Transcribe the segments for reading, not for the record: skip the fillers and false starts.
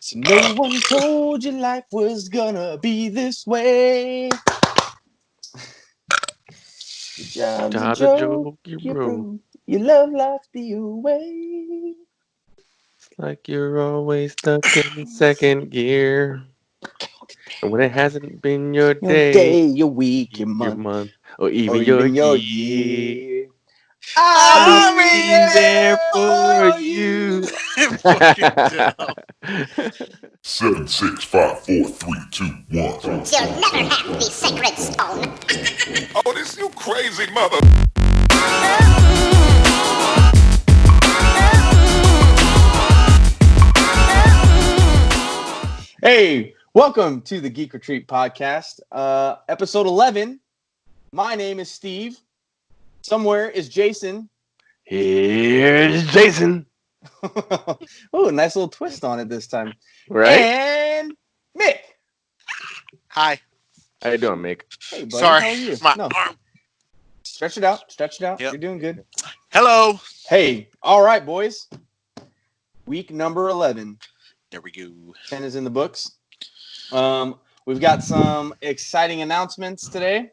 So no one told you life was gonna be this way. Your job's a joke, you're broke. You love life the way. It's like you're always stuck in second gear. And when it hasn't been your Your day, day, your week, your your month, month, or or even your even your year, year. I'll I'll be be there there for for you. you. Fucking dumb. 7, 6, 5, 4, 3, 2, 1. You'll never have the sacred stone. Oh, this you crazy mother. Hey, welcome to the Geek Retreat podcast, episode 11. My name is Steve. Somewhere is Jason. Here's Jason. Oh, nice little twist on it this time. Right? And Mick. Hi. How you doing, Mick? Hey, buddy. Sorry, How are you? my No, arm. stretch it out. Stretch it out. Yep. You're doing good. Hello. Hey, all right, boys. Week number 11. There we go. 10 is in the books. We've got some exciting announcements today.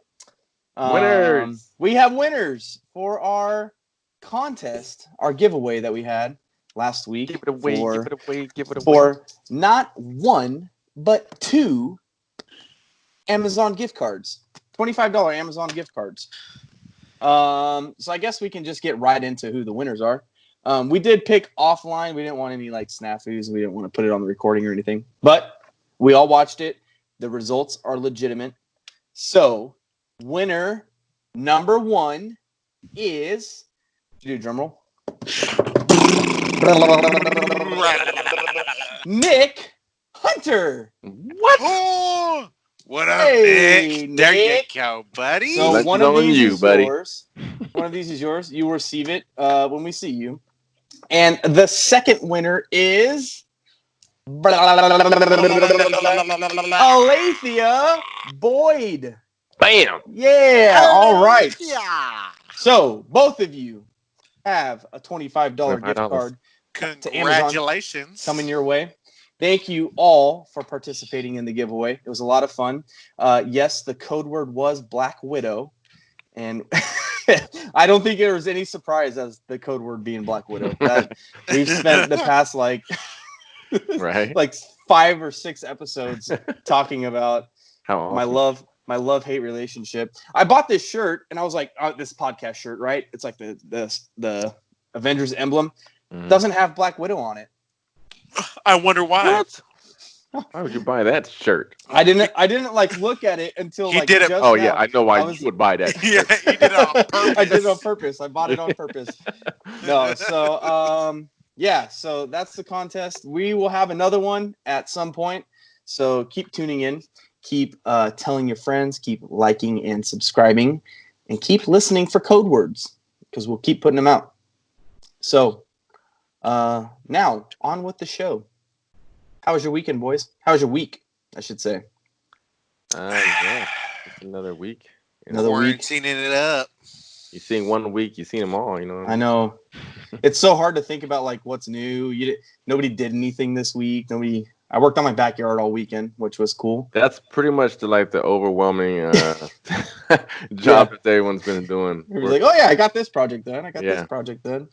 Winners. We have winners for our contest, our giveaway that we had last week. Give it away, for, give it away, give it away. For not one, but two Amazon gift cards. $25 Amazon gift cards. So I guess we can just get right into who the winners are. We did pick offline. We didn't want any like snafus. We didn't want to put it on the recording or anything. But we all watched it. The results are legitimate. So winner number 1 is, do a drum roll. Nick Hunter. What? Oh, what up, Hey, Nick? There you Nick. go, buddy. So Let's one go of on these you, is buddy. yours. One of these is yours. You will receive it when we see you. And the second winner is Alethea Boyd. Bam. Yeah. All right. Yeah. So both of you have a $25 gift $25. card to Amazon Congratulations. coming your way. Thank you all for participating in the giveaway. It was a lot of fun. Yes, the code word was Black Widow. And I don't think there was any surprise as the code word being Black Widow. That we've spent the past like 5 or 6 episodes talking about How awesome. my love-hate relationship. I bought this shirt and I was like, this podcast shirt, right? It's like the Avengers emblem. Doesn't have Black Widow on it. I wonder why. What? Why would you buy that shirt? I didn't like look at it until He like did it- just Oh now. yeah, I know why I was- you would buy that Yeah, shirt. you did it on purpose. I did it on purpose. I bought it on purpose. No, so yeah, so that's the contest. We will have another one at some point. So keep tuning in, keep telling your friends, keep liking and subscribing, and keep listening for code words because we'll keep putting them out. So now on with the show. How was your weekend, boys? How was your week? I should say. Yeah, it's another week. Another week. Quarantining it up. You seen one week, you seen them all. You know. I know. It's so hard to think about like what's new. Nobody did anything this week. I worked on my backyard all weekend, which was cool. That's pretty much the overwhelming job that everyone's been doing. It was like, oh yeah, I got this project done. I got Yeah. this project done.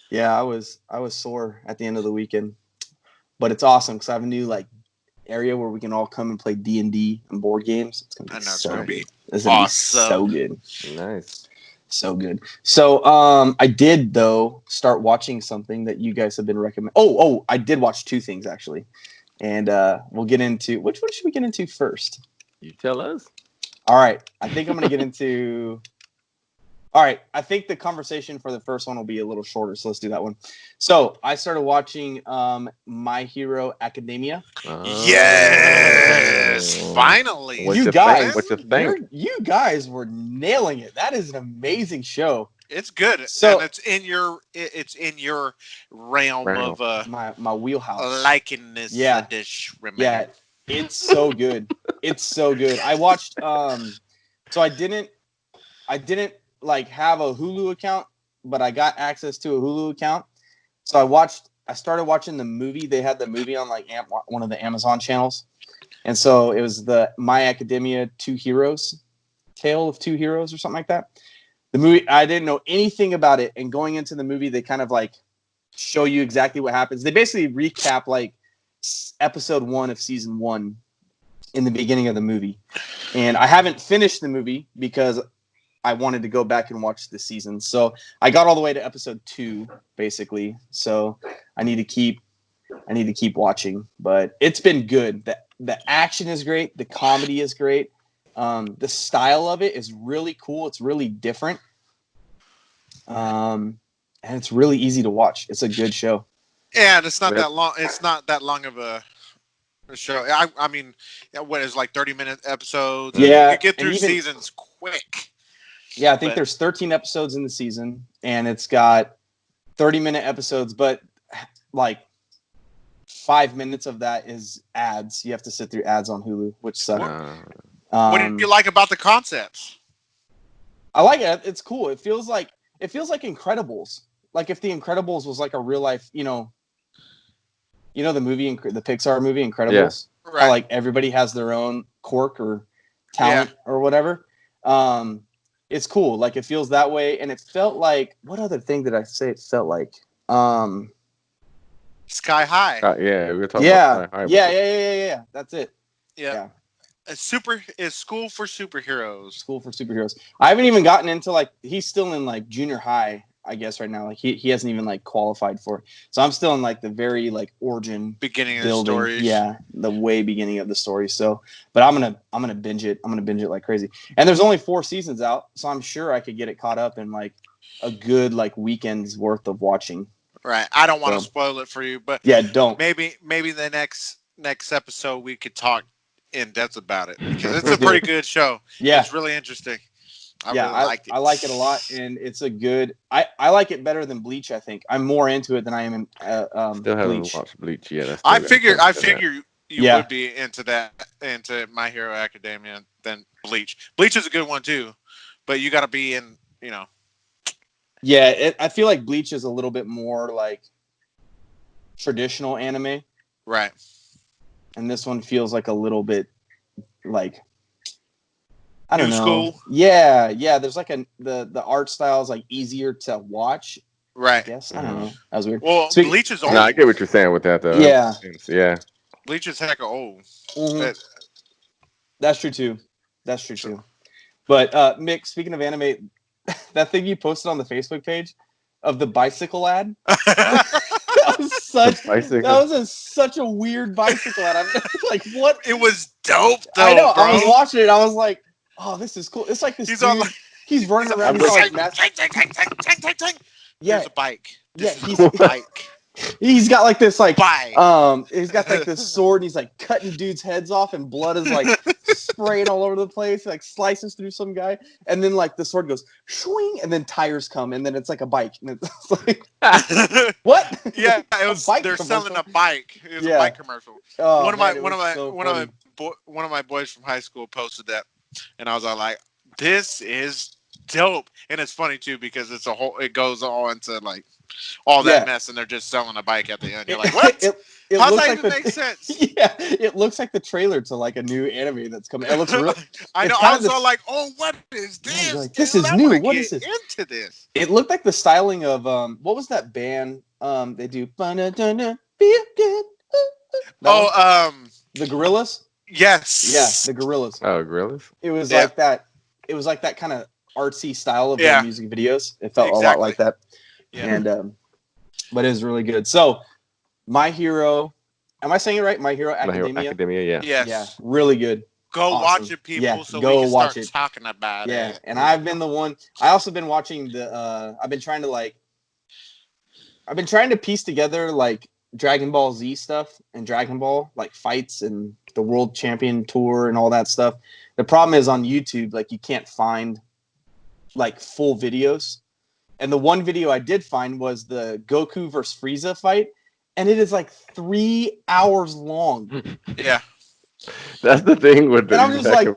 Yeah, I was sore at the end of the weekend, but it's awesome because I have a new like area where we can all come and play D&D and board games. It's gonna be I know it's so gonna be good. It's gonna awesome. be so good. Nice. So good. So I did though start watching something that you guys have been recommending. Oh, I did watch 2 things actually. And we'll get into which one should we get into first? You tell us. All right. I think I'm gonna get into I think the conversation for the first one will be a little shorter, so let's do that one. So I started watching My Hero Academia. Yes, finally. What You you guys, think? What you think? you guys were nailing it. That is an amazing show. It's good, So- and it's in your realm of My wheelhouse. liking this Yeah. dish. Yeah, it's so good. It's so good. I watched so I didn't like have a Hulu account, but I got access to a Hulu account. So I watched I started watching the movie. They had the movie on like one of the Amazon channels, and so it was the My Academia Two Heroes, Tale of Two Heroes or something like that. The movie, I didn't know anything about it, and going into the movie, they kind of like show you exactly what happens. They basically recap like episode 1 of season 1 in the beginning of the movie, and I haven't finished the movie because I wanted to go back and watch the season. So I got all the way to episode 2, basically. So I need to keep watching, but it's been good. The action is great. The comedy is great. The style of it is really cool. It's really different. And it's really easy to watch. It's a good show. Yeah, and it's not that long. It's not that long of a show. I mean, what is like 30-minute episodes? Yeah, you get through and even, seasons quick. Yeah, I think there's 13 episodes in the season, and it's got 30-minute episodes, but like 5 minutes of that is ads. You have to sit through ads on Hulu, which sucks. What do you like about the concepts? I like it. It's cool. It feels like Incredibles. Like if the Incredibles was like a real life, the movie, the Pixar movie Incredibles. Yeah. Right. How like everybody has their own quirk or talent or whatever. It's cool. Like it feels that way, and it felt like, what other thing did I say it felt like? Sky High. Yeah, we were talking about Sky High. Yeah. That's it. Yeah. It's School for Superheroes. School for Superheroes. I haven't even gotten into like, he's still in like junior high, I guess, right now. Like he hasn't even like qualified for it. So I'm still in like the very like origin beginning of building. the story. Yeah, the way beginning of the story. So, but I'm gonna binge it. I'm gonna binge it like crazy. And there's only 4 seasons out, so I'm sure I could get it caught up in like a good like weekend's worth of watching. Right. I don't want to spoil it for you, but yeah, don't. Maybe the next episode we could talk in depth about it, because it's a pretty good show. Yeah, it's really interesting. I really liked it. I like it a lot, and it's a good. I like it better than Bleach. I think I'm more into it than I am in Still haven't Bleach. watched Bleach yet. I figure you would be into My Hero Academia than Bleach. Bleach is a good one too, but you got to be in. Yeah, I feel like Bleach is a little bit more like traditional anime, right? And this one feels like a little bit like, I don't know. School? Yeah. There's like the art style is like easier to watch. Right. Yes. I don't know. That was weird. Well, Bleach is old. No, I get what you're saying with that though. Yeah. Yeah. Bleach is hecka old. Mm-hmm. That's true too. But Mick, speaking of anime, that thing you posted on the Facebook page of the bicycle ad. That was such a weird bicycle ad. I'm like, what? It was dope though. I know. Bro. I was watching it. I was like, oh, this is cool. It's like this. He's running around. He's like, yeah, there's a bike. He's a bike. He's got like this bike. He's got like this sword, and he's like cutting dudes' heads off, and blood is like spraying all over the place, like slices through some guy, and then like the sword goes swing, and then tires come, and then it's like a bike, and it's like what? Yeah, it was. They're selling a bike. It was a bike commercial. Oh, one of my boys from high school posted that, and I was all like, "This is dope," and it's funny too because it goes all into like all that mess, and they're just selling a bike at the end. You're like, what? How does that even make sense? Yeah, it looks like the trailer to like a new anime that's coming. It looks real. I know. I was all like, "Oh, what is this? Like, this is new. What is this?" Into this. It looked like the styling of what was that band? They do. The Gorillas. Yes. Yeah, the Gorillas. Oh, Gorillas. It was like that. It was like that kind of artsy style of their music videos. It felt a lot like that. Yeah. And but it was really good. So, My Hero, am I saying it right? My Hero Academia. My Hero Academia, yeah. Yes. Yeah, really good. Go watch it, people, so we can start talking about it. Yeah, and I've been the one. I also been watching the. I've been trying to piece together like Dragon Ball Z stuff and Dragon Ball like fights and the World Champion Tour and all that stuff. The problem is on YouTube, like you can't find like full videos. And the one video I did find was the Goku versus Frieza fight, and it is like 3 hours long. Yeah. That's the thing with the. And I'm just like,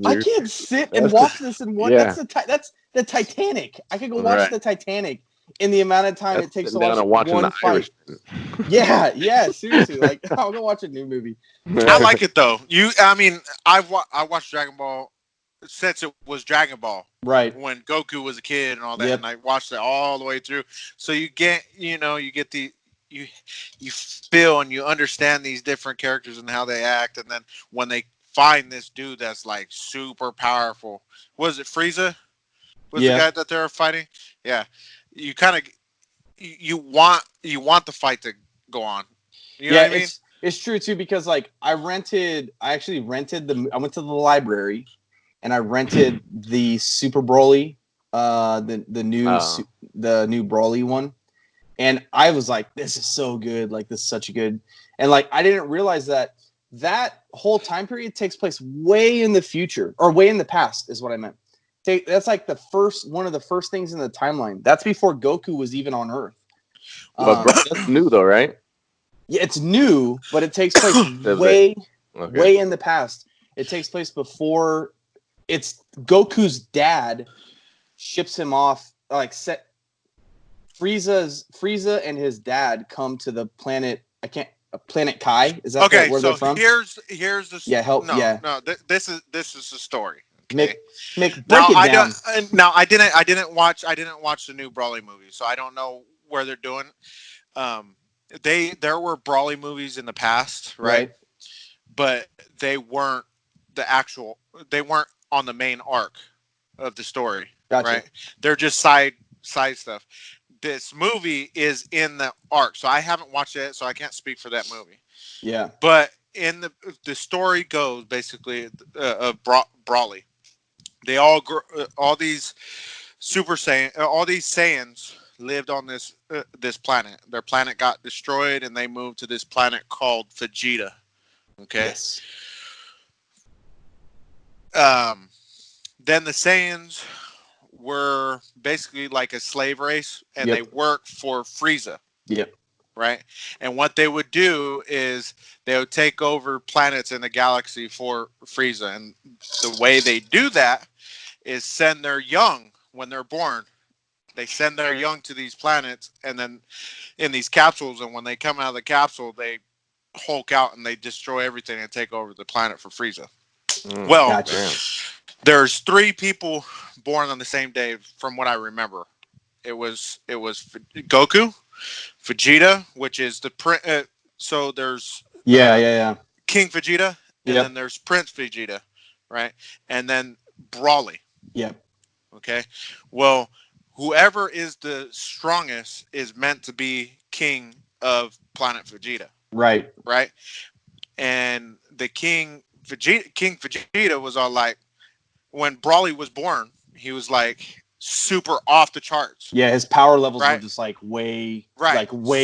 I can't sit and watch this in one. Yeah. That's the Titanic. I could go watch the Titanic in the amount of time That's it takes to sitting down watch and watching one The fight. Irishman. Yeah, seriously. Like, I'll go watch a new movie. I like it though. I watched Dragon Ball since it was Dragon Ball. Right. When Goku was a kid and all that, Yep. and I watched it all the way through. So you get the you feel and you understand these different characters and how they act, and then when they find this dude that's like super powerful, was it Frieza? Was the guy that they were fighting? Yeah, you kind of you want the fight to go on. You know what I mean? It's true too, because like I went to the library and I rented the Super Broly, the new Broly one, and I was like, this is so good, like this is such a good, and like I didn't realize that whole time period takes place way in the future or way in the past is what I meant. That's like one of the first things in the timeline. That's before Goku was even on Earth. But that's new though, right? Yeah, it's new, but it takes place way in the past. It takes place before it's Goku's dad ships him off. Like Frieza and his dad come to the planet. Planet Kai. Is that where they're from? Here's the no. This is the story. Okay? Break it down. I didn't watch the new Brawly movie, so I don't know where they're doing. There were Brawly movies in the past, right? But they weren't they weren't on the main arc of the story, gotcha. Right? They're just side stuff. This movie is in the arc, so I haven't watched it, so I can't speak for that movie. Yeah. But in the story goes basically of Brawly, they all these Super Saiyan, all these Saiyans lived on this planet. Their planet got destroyed, and they moved to this planet called Vegeta. Okay. Yes. Then the Saiyans were basically like a slave race, and they worked for Frieza. Yep. Right. And what they would do is they would take over planets in the galaxy for Frieza, and the way they do that is send their young when they're born. They send their young to these planets, and then in these capsules, and when they come out of the capsule, they Hulk out and they destroy everything and take over the planet for Frieza. Gotcha. There's 3 people born on the same day, from what I remember. It was Goku, Vegeta, which is the so there's King Vegeta, and then there's Prince Vegeta, right? And then Brawly. Yeah. Okay. Well, whoever is the strongest is meant to be king of planet Vegeta. Right. Right. And the King Vegeta was all like, when Brawly was born, he was like super off the charts. Yeah, his power levels were just like way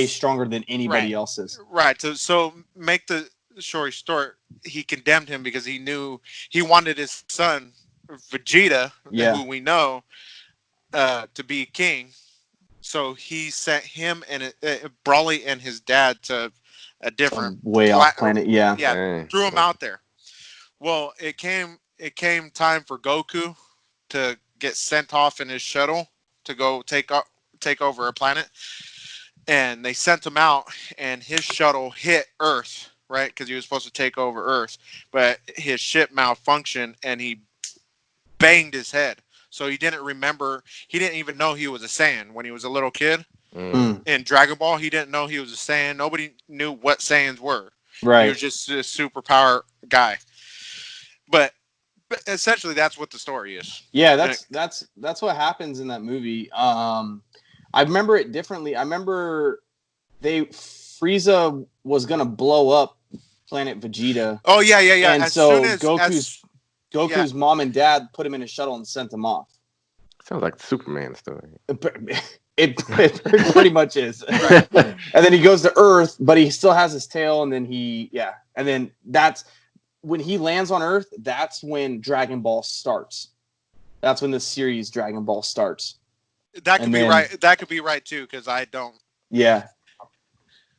stronger than anybody else's. Right. So make the story short, he condemned him because he knew he wanted his son Vegeta, who we know, to be king. So he sent him and Brawly and his dad to a different off planet. Threw him out there. Well, it came time for Goku to get sent off in his shuttle to go take over a planet, and they sent him out, and his shuttle hit Earth, right? Because he was supposed to take over Earth, but his ship malfunctioned and he banged his head. So he didn't remember. He didn't even know he was a Saiyan when he was a little kid. In Dragon Ball, he didn't know he was a Saiyan. Nobody knew what Saiyans were. Right. He was just a superpower guy. But essentially, that's what the story is. Yeah, that's what happens in that movie. I remember it differently. I remember Frieza was gonna blow up planet Vegeta. Oh yeah. And so Goku's mom and dad put him in a shuttle and sent him off. Sounds like the Superman story. It pretty much is. Right. And then he goes to Earth, but he still has his tail, and then and then that's when he lands on Earth. That's when Dragon Ball starts. That's when the series Dragon Ball starts. That could be right. That could be right too, because I don't. Yeah.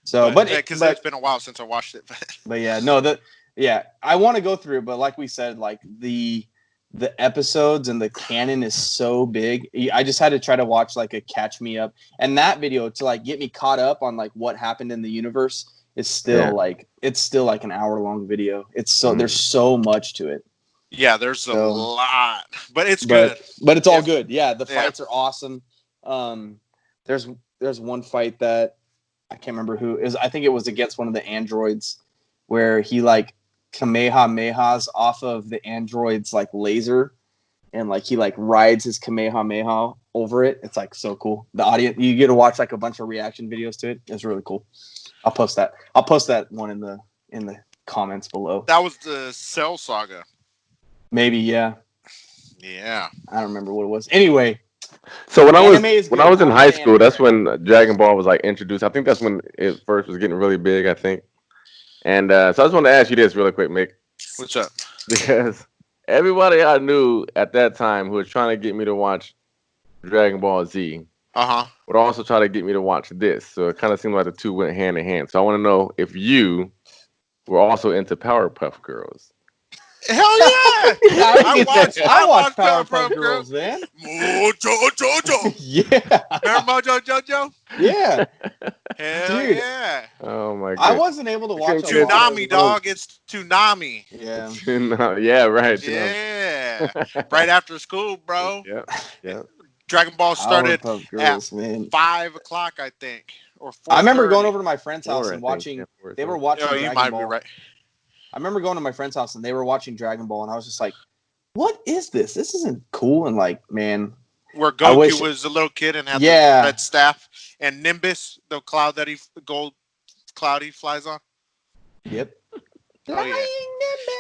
So, but it's been a while since I watched it. But yeah, no, I want to go through it, but like we said, like the the episodes and the canon is so big. I just had to try to watch like a catch me up, and that video to like get me caught up on like what happened in the universe is still like it's still like an hour-long video. It's so there's so much to it. Yeah, there's a lot, but it's good. But it's all good. Yeah, the fights are awesome. There's one fight that I can't remember who is. I think it was against one of the androids where he like Kamehamehas off of the android's like laser, and like he like rides his Kamehameha over it. It's like so cool. The audience, you get to watch like a bunch of reaction videos to it. It's really cool. I'll post that one in the comments below. That was the Cell Saga. Maybe, yeah. Yeah. I don't remember what it was. Anyway. So when I was in high school, that's when Dragon Ball was like introduced. I think that's when it first was getting really big, I think. And so I just want to ask you this really quick, Mick. What's up? Because everybody I knew at that time who was trying to get me to watch Dragon Ball Z would also try to get me to watch this. So it kind of seemed like the two went hand in hand. So I want to know if you were also into Powerpuff Girls. Hell yeah! I watched Powerpuff Girls, man. Mojo. Yeah. Remember Mojo Jojo? Yeah. Hell Dude. Yeah. Oh my god. I wasn't able to watch Toonami, dog. It's Toonami. Yeah. Yeah, right. Yeah. Right after school, bro. Yeah. Dragon Ball started Girls, at 5 o'clock, I think. Or 4:30. I remember going over to my friend's house and watching. They were watching you Dragon might Ball. be right. I remember going to my friend's house and they were watching Dragon Ball, and I was just like, "What is this? This isn't cool." And like, man, where Goku was a little kid and had the red staff, and Nimbus, the cloud that gold cloud he flies on. Yep. Oh, yeah.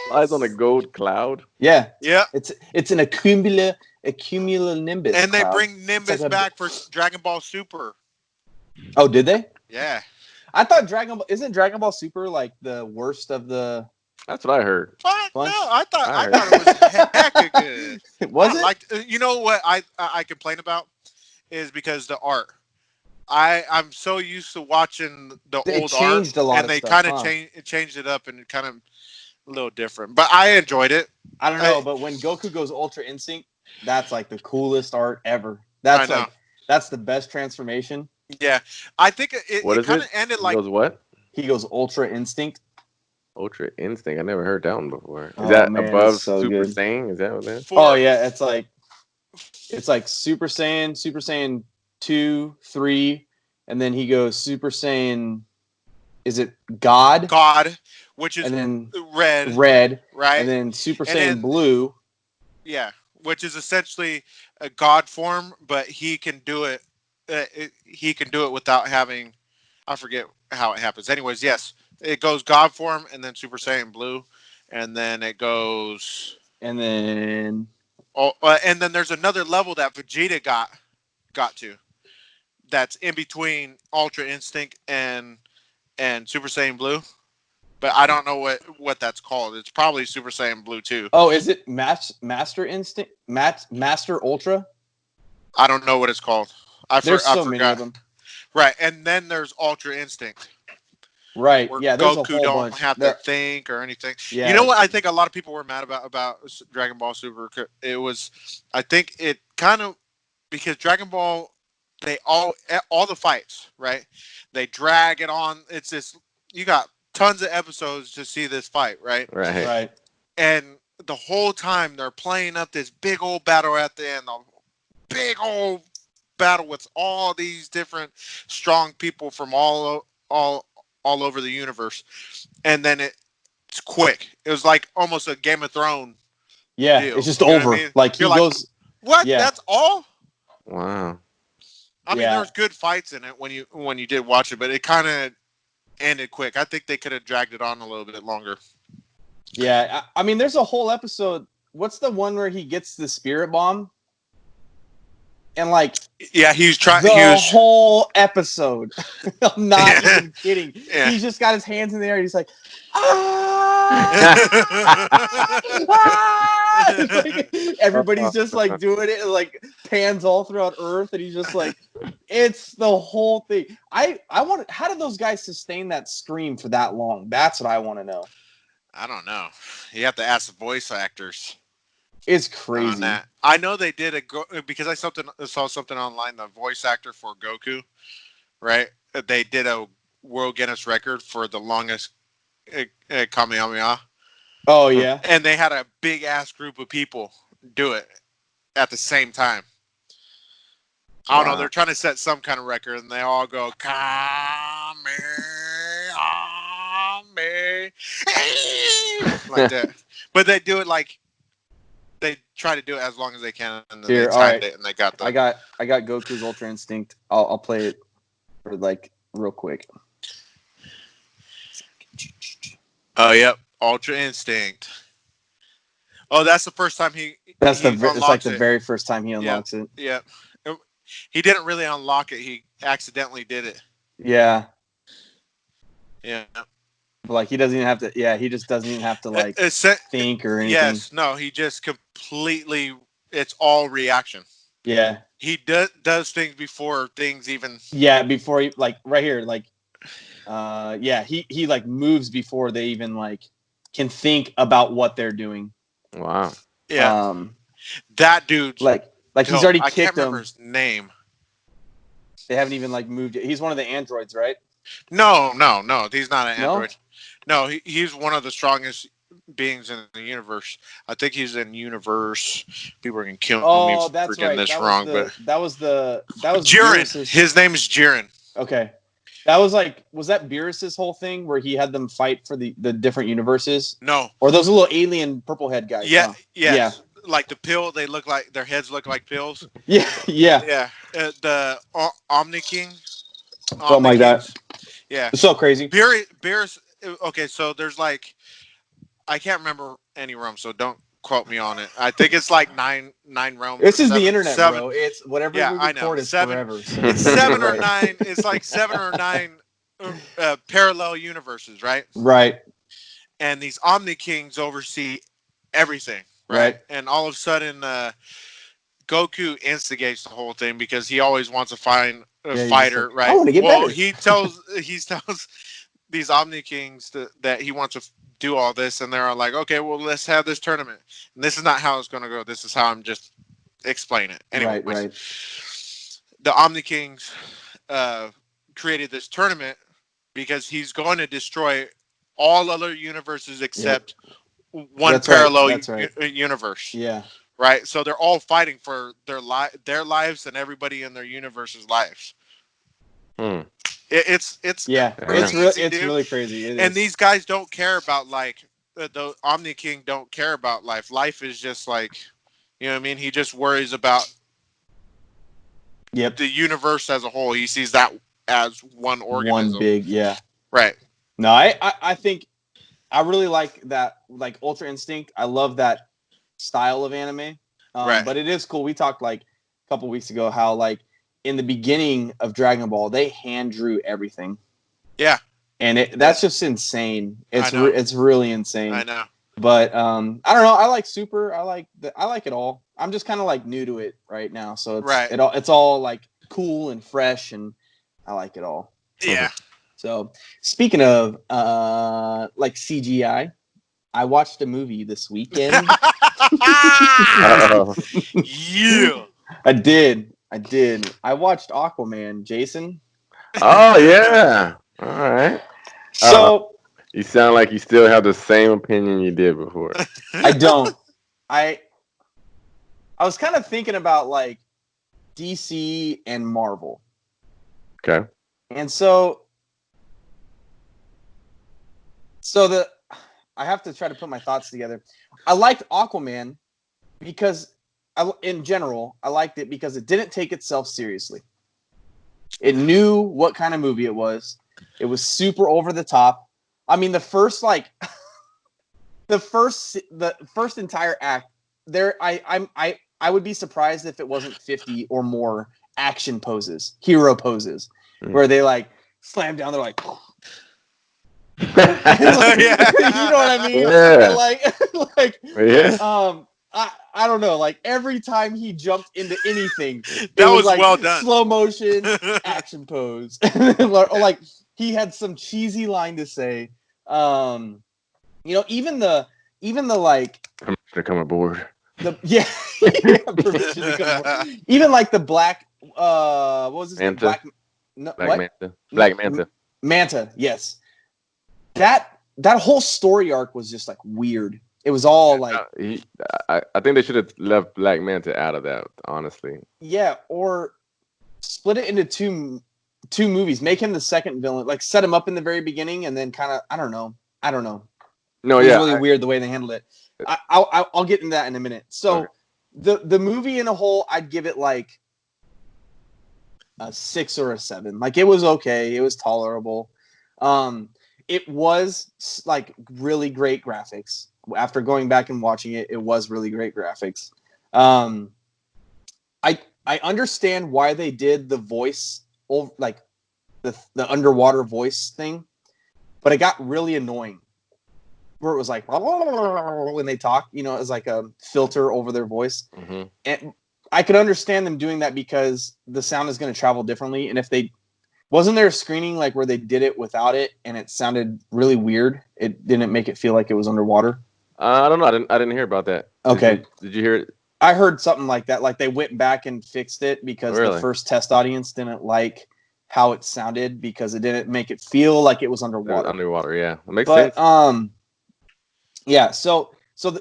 Flies on a gold cloud. Yeah. Yeah. It's an accumula nimbus. And they cloud. bring Nimbus back for Dragon Ball Super. Oh, did they? Yeah. I thought isn't Dragon Ball Super like the worst of the? That's what I heard. Fuck no, I thought it was hecka good. Was it? You know what I complain about is because the art. I'm so used to watching the old art, and they kind of changed it up and kind of a little different. But I enjoyed it. I don't know, but when Goku goes Ultra Instinct, that's like the coolest art ever. That's the best transformation. Yeah, I think it kind of ended like. He goes what? He goes Ultra Instinct. Ultra Instinct. I never heard that one before. Is that above Super Saiyan? Is that what that is? Oh yeah, it's like Super Saiyan 2, 3, and then he goes Super Saiyan. Is it God? God, which is and then red, right? And then Super Saiyan Blue. Yeah, which is essentially a God form, but he can do it. He can do it without having. I forget how it happens. Anyways, yes, it goes God form and then Super Saiyan Blue, and then it goes. And then. And then there's another level that Vegeta got to. That's in between Ultra Instinct and Super Saiyan Blue, but I don't know what that's called. It's probably Super Saiyan Blue 2. Oh, is it Master Instinct? Master Ultra? I don't know what it's called. There's so many of them. Right, and then there's Ultra Instinct. Right. Where there's Goku a whole don't bunch. have to think or anything. Yeah. You know what? I think a lot of people were mad about Dragon Ball Super. It was, I think it kind of because Dragon Ball. They all the fights, right? They drag it on. It's this. You got tons of episodes to see this fight, right? Right. And the whole time they're playing up this big old battle at the end. A big old battle with all these different strong people from all over the universe. And then it's quick. It was like almost a Game of Thrones. Yeah, deal. it's just over. I mean? Like he goes. What? Yeah. That's all? Wow. I mean, there was good fights in it when you did watch it, but it kind of ended quick. I think they could have dragged it on a little bit longer. Yeah, I mean, there's a whole episode. What's the one where he gets the spirit bomb? And like, yeah, he's trying the whole episode. I'm not even kidding. Yeah. He's just got his hands in the air. And he's like, like, everybody's just like doing it and like pans all throughout Earth, and he's just like, it's the whole thing. I want. How did those guys sustain that scream for that long? That's what I want to know. I don't know. You have to ask the voice actors. It's crazy. On that. I know they did because I saw something online. The voice actor for Goku, right? They did a World Guinness record for the longest Kamehameha. Oh yeah, and they had a big ass group of people do it at the same time. I don't know. They're trying to set some kind of record, and they all go like that. But they do it like they try to do it as long as they can, and then they timed it, and they got the. I got Goku's Ultra Instinct. I'll play it for like real quick. Oh yep, Ultra Instinct. Oh, that's the first time it's like the very first time he unlocks it. Yeah. He didn't really unlock it. He accidentally did it. Yeah. Yeah. Like he doesn't even have to. Yeah, he just doesn't even have to like think or anything. Yes. No. He just completely. It's all reaction. Yeah. He does things before things even. Yeah. Before he like right here like. Yeah. He like moves before they even like can think about what they're doing. Wow. Yeah. That dude. Like he's already kicked him. I can't remember his name. They haven't even like moved it. He's one of the androids, right? No. He's not an android. No, he's one of the strongest beings in the universe. I think he's in universe. People are gonna kill me for getting this wrong, but that was Jiren. His name is Jiren. Okay. That was that Beerus's whole thing where he had them fight for the different universes? No. Or those little alien purple head guys? Yeah. Huh? Yeah. Like the pill, they look like their heads look like pills. Yeah. The Omni King. Something like that. Yeah. It's so crazy. Beerus. Okay, so there's like, I can't remember any realm, so don't quote me on it. I think it's like nine realms. This is the internet, bro. It's whatever we record is forever. So. It's 7 or 9. It's like 7 or 9 parallel universes, right? Right. And these Omni Kings oversee everything. Right. And all of a sudden, Goku instigates the whole thing because he always wants to find a fighter, right? I want to get better. He tells these Omni Kings that he wants to do all this, and they're all like, okay, well, let's have this tournament. And this is not how it's going to go. This is how I'm just explaining it. Anyway, right. The Omni Kings created this tournament because he's going to destroy all other universes except one parallel universe. Yeah. Right. So they're all fighting for their lives and everybody in their universe's lives. It's really crazy. And these guys don't care about like the Omni King don't care about life. Life is just like, you know what I mean? He just worries about the universe as a whole. He sees that as one organism. One big, Right. No, I think I really like that, like Ultra Instinct. I love that style of anime. But it is cool. We talked like a couple weeks ago how like in the beginning of Dragon Ball, they hand drew everything. Yeah. And that's just insane. It's really insane. I know. But I don't know. I like Super. I like it all. I'm just kind of like new to it right now. So it's all like cool and fresh, and I like it all. Yeah. So speaking of like CGI, I watched a movie this weekend. Yeah. I did. I watched Aquaman, Jason. Oh yeah. All right. So you sound like you still have the same opinion you did before. I don't. I was kind of thinking about like DC and Marvel. Okay. And I have to try to put my thoughts together. I liked Aquaman because in general, I liked it because it didn't take itself seriously. It knew what kind of movie it was. It was super over the top. I mean, the first entire act there, I would be surprised if it wasn't 50 or more action poses, hero poses, where they like slam down. They're like, you know what I mean? Yeah. I don't know. Like every time he jumped into anything, that was like well done. Slow motion action pose, or like he had some cheesy line to say. Even the like. To come aboard. Permission to come. Even like the black. What was his name? Manta. Black Manta. Manta. Yes. That whole story arc was just like weird. It was all like. I think they should have left Black Manta out of that. Honestly. Yeah, or split it into two movies. Make him the second villain. Like set him up in the very beginning, and then kind of I don't know. No, it was really weird the way they handled it. I'll get into that in a minute. So the movie in a whole, I'd give it like a 6 or a 7. Like it was okay. It was tolerable. It was like really great graphics. After going back and watching it, it was really great graphics. I understand why they did the voice, like the underwater voice thing, but it got really annoying. Where it was like when they talk, it was like a filter over their voice. Mm-hmm. And I could understand them doing that because the sound is going to travel differently. And if they wasn't there a screening like where they did it without it and it sounded really weird, it didn't make it feel like it was underwater. I don't know. I didn't hear about that. Okay. Did you hear it? I heard something like that. Like they went back and fixed it because the first test audience didn't like how it sounded because it didn't make it feel like it was underwater. Underwater, yeah. That makes sense. Yeah, so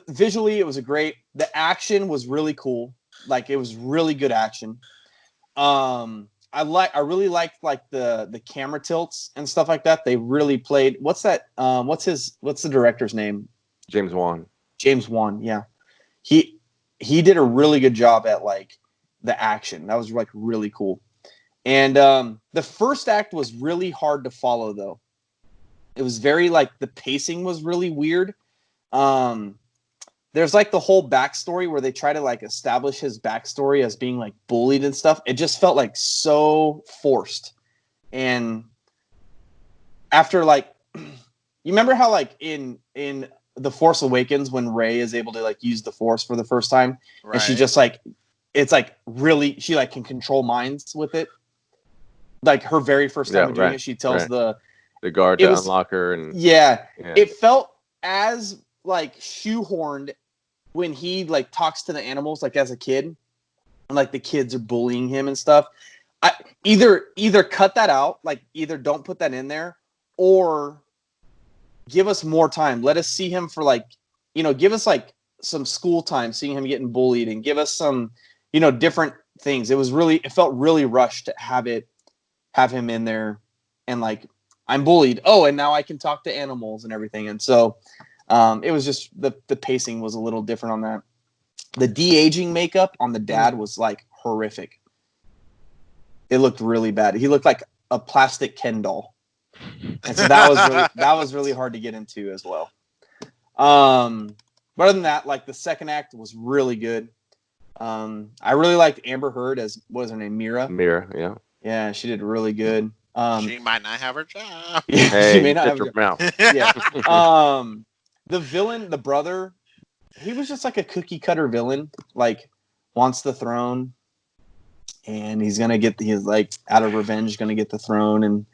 visually it was the action was really cool. Like it was really good action. I really liked like the camera tilts and stuff like that. They really played. What's that? What's the director's name? James Wan. James Wan, yeah. He did a really good job at like the action. That was like really cool. And the first act was really hard to follow though. It was very like the pacing was really weird. There's like the whole backstory where they try to like establish his backstory as being like bullied and stuff. It just felt like so forced. And after like, you remember how like in The Force Awakens when Rey is able to like use the Force for the first time, and she just like, it's like really, she like can control minds with it. Like her very first time doing it, she tells the guard to unlock her, and it felt as like shoehorned when he like talks to the animals like as a kid, and like the kids are bullying him and stuff. I either cut that out, like either don't put that in there, or give us more time. Let us see him for like, give us like some school time, seeing him getting bullied, and give us some, different things. It felt really rushed to have him in there and like, I'm bullied. Oh, and now I can talk to animals and everything. And so it was just the pacing was a little different on that. The de-aging makeup on the dad was like horrific. It looked really bad. He looked like a plastic Ken doll. And so that was really hard to get into as well. But other than that, like the second act was really good. I really liked Amber Heard as, what was her name? Mira, yeah. Yeah, she did really good. She might not have her job. Yeah, hey, she may not have her mouth. Yeah. The villain, the brother, he was just like a cookie cutter villain, like wants the throne, and he's like out of revenge gonna get the throne and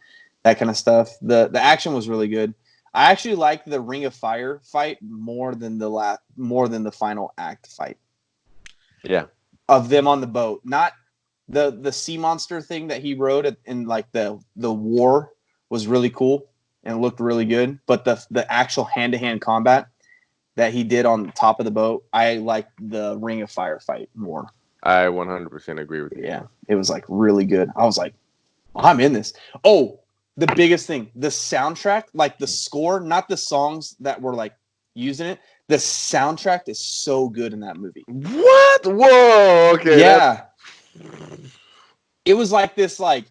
that kind of stuff. The action was really good. I actually liked the Ring of Fire fight more than the final act fight. Yeah. Of them on the boat, not the sea monster thing that he rode in like the war was really cool and looked really good. But the actual hand-to-hand combat that he did on top of the boat, I liked the Ring of Fire fight more. I 100% agree with you. Yeah, it was like really good. I was like, I'm in this. Oh, the biggest thing, the soundtrack, like the score, not the songs that were like using it. The soundtrack is so good in that movie. What? Whoa. Okay. Yeah. It was like this, like,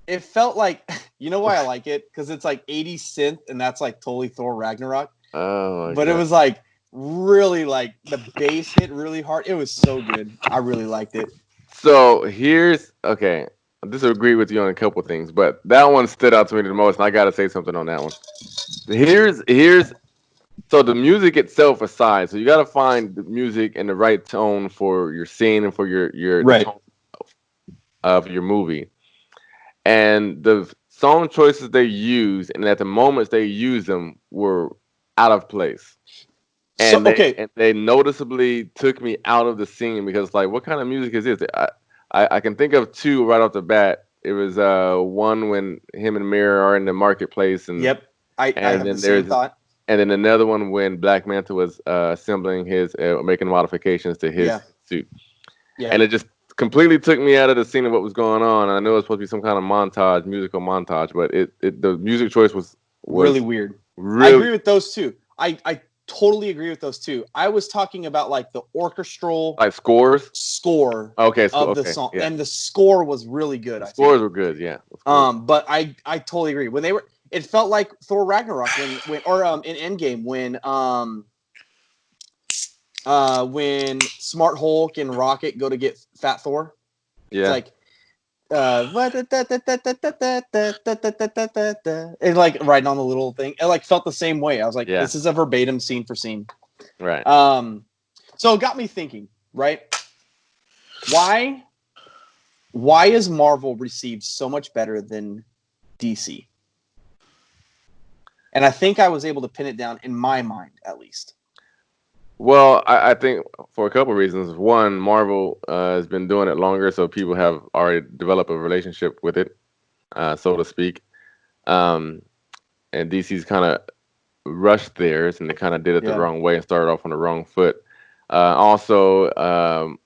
it felt like, you know why I like it? Because it's like 80s synth, and that's like totally Thor Ragnarok. Oh, my God. It was like really like the bass hit really hard. It was so good. I really liked it. So okay. I disagree with you on a couple things, but that one stood out to me the most, and I got to say something on that one. So the music itself aside, so you got to find the music and the right tone for your scene and for your right. tone of your movie. And the song choices they used, and at the moments they used them, were out of place. And they noticeably took me out of the scene because, like, what kind of music is this? I can think of two right off the bat. It was one when him and Mirror are in the marketplace, and I have the same thought. And then another one when Black Manta was assembling his, making modifications to his suit. Yeah. And it just completely took me out of the scene of what was going on. I know it was supposed to be some kind of montage, musical montage, but the music choice was really weird. I agree with those two. I totally agree with those two. I was talking about like the orchestral score of the song, and the score was really good. Scores were good, yeah. But I totally agree. When it felt like Thor Ragnarok in Endgame when Smart Hulk and Rocket go to get Fat Thor. Yeah. It's like and like writing on the little thing. It like felt the same way. I was like, this is a verbatim scene for scene. Right. So it got me thinking, right? Why is Marvel received so much better than DC? And I think I was able to pin it down in my mind, at least. Well, I think for a couple of reasons. One, Marvel has been doing it longer, so people have already developed a relationship with it, so to speak. And DC's kind of rushed theirs, and they kind of did it the wrong way and started off on the wrong foot. Also,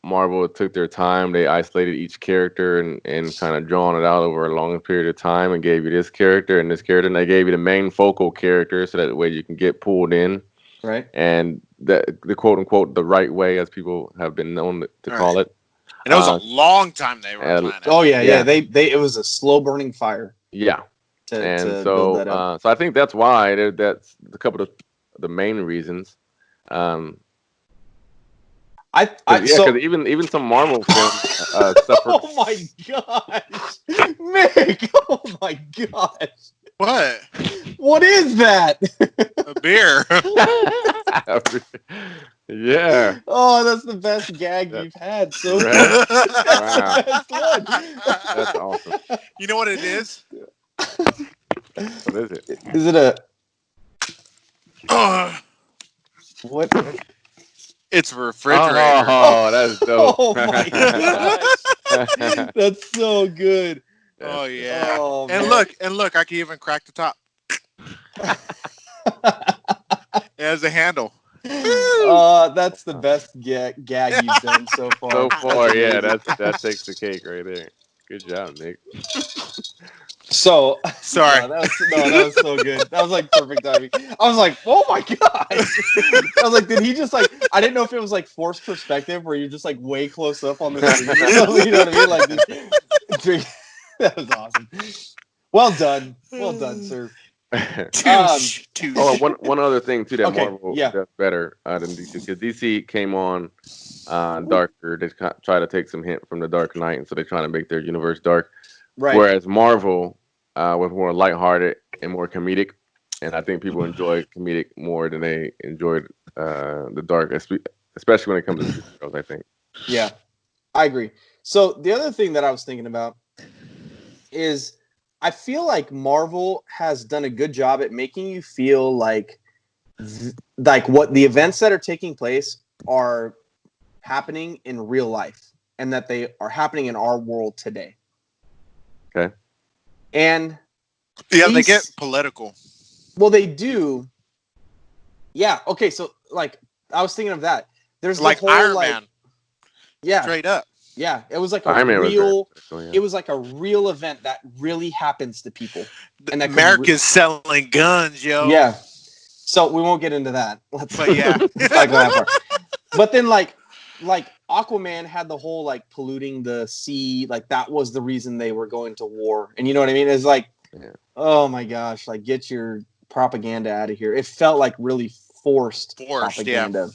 Marvel took their time. They isolated each character and kind of drawn it out over a long period of time and gave you this character and this character, and they gave you the main focal character so that way you can get pulled in. Right. And the quote unquote the right way, as people have been known to call it. And it was a long time they were planning. Oh yeah. They it was a slow burning fire. Yeah. So I think that's why that's a couple of the main reasons. Because even some Marvel films suffered. Oh my gosh, Mick! Oh my gosh. What? What is that? A beer. Yeah. Oh, that's the best gag you've had so far. Wow. That's awesome. You know what it is? What is it? Is it a... What? It's a refrigerator. Oh, that's dope. Oh my gosh. That's so good. Oh yeah. Oh, and look, I can even crack the top. It has a handle. That's the best gag you've done so far. So far, yeah, that takes the cake right there. Good job, Nick. So sorry. That was so good. That was like perfect timing. I was like, oh my god. I was like, did he just like? I didn't know if it was like forced perspective where you're just like way close up on the screen. You know what I mean? Like this drink. That was awesome. Well done, sir. One other thing too that Marvel does better than DC, because DC came on darker. They try to take some hint from the Dark Knight, and so they're trying to make their universe dark. Right. Whereas Marvel was more lighthearted and more comedic, and I think people enjoy comedic more than they enjoyed the dark, especially when it comes to superheroes, I think. Yeah, I agree. So the other thing that I was thinking about is I feel like Marvel has done a good job at making you feel like what the events that are taking place are happening in real life and that they are happening in our world today. Okay. And they get political. Well, they do. Yeah. Okay. So like I was thinking of that. There's like the whole, Iron Man. Yeah. Straight up. Yeah, it was like it was like a real event that really happens to people. And that America's selling guns, yo. Yeah. So we won't get into that. But yeah. But then like Aquaman had the whole like polluting the sea, like that was the reason they were going to war. And you know what I mean? It's like, oh my gosh, like get your propaganda out of here. It felt like really forced propaganda.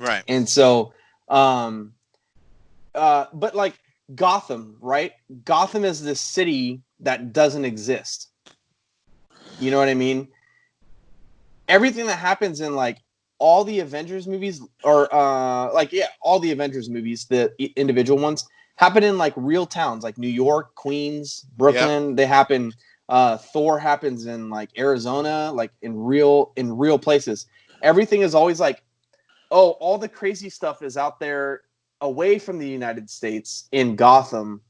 Yeah. Right. And so but like Gotham, right? Gotham is this city that doesn't exist. You know what I mean? Everything that happens in like all the Avengers movies, or all the Avengers movies, the individual ones, happen in like real towns, like New York, Queens, Brooklyn. Yep. They happen. Thor happens in like Arizona, like in real places. Everything is always like all the crazy stuff is out there away from the United States in Gotham,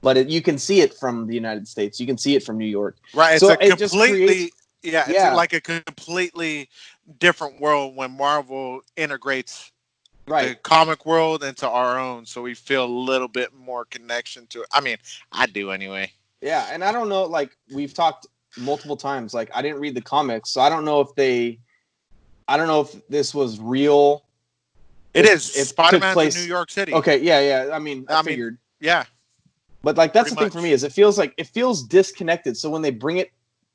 but you can see it from the United States. You can see it from New York. Right. So It's a it just completely creates, it's like a completely different world when Marvel integrates the comic world into our own, so we feel a little bit more connection to it. I mean, I do anyway. Yeah, and I don't know, like we've talked multiple times, like I didn't read the comics, so I don't know if this was real. It is. Spider-Man's in New York City. Okay, yeah. I mean, I figured. Yeah. But like that's the thing for me is it feels disconnected. So when they bring it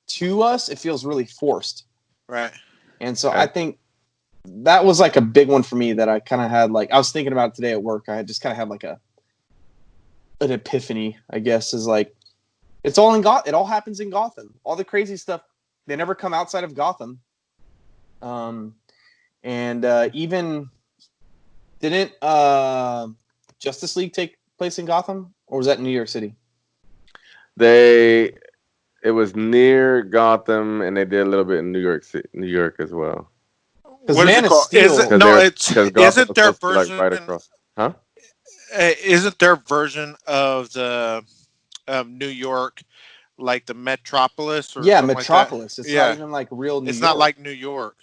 to us, it feels really forced. Right. And so I think that was like a big one for me that I kind of had like I was thinking about today at work. I just kind of had like an epiphany, I guess, is like it's all in Gotham. It all happens in Gotham. All the crazy stuff, they never come outside of Gotham. Even didn't Justice League take place in Gotham, or was that in New York City? It was near Gotham, and they did a little bit in New York as well. Because Man of Steel, isn't their version like right across? Huh? Isn't their version of the New York like the Metropolis? Or Metropolis. Like it's not even like real New York. It's not like New York.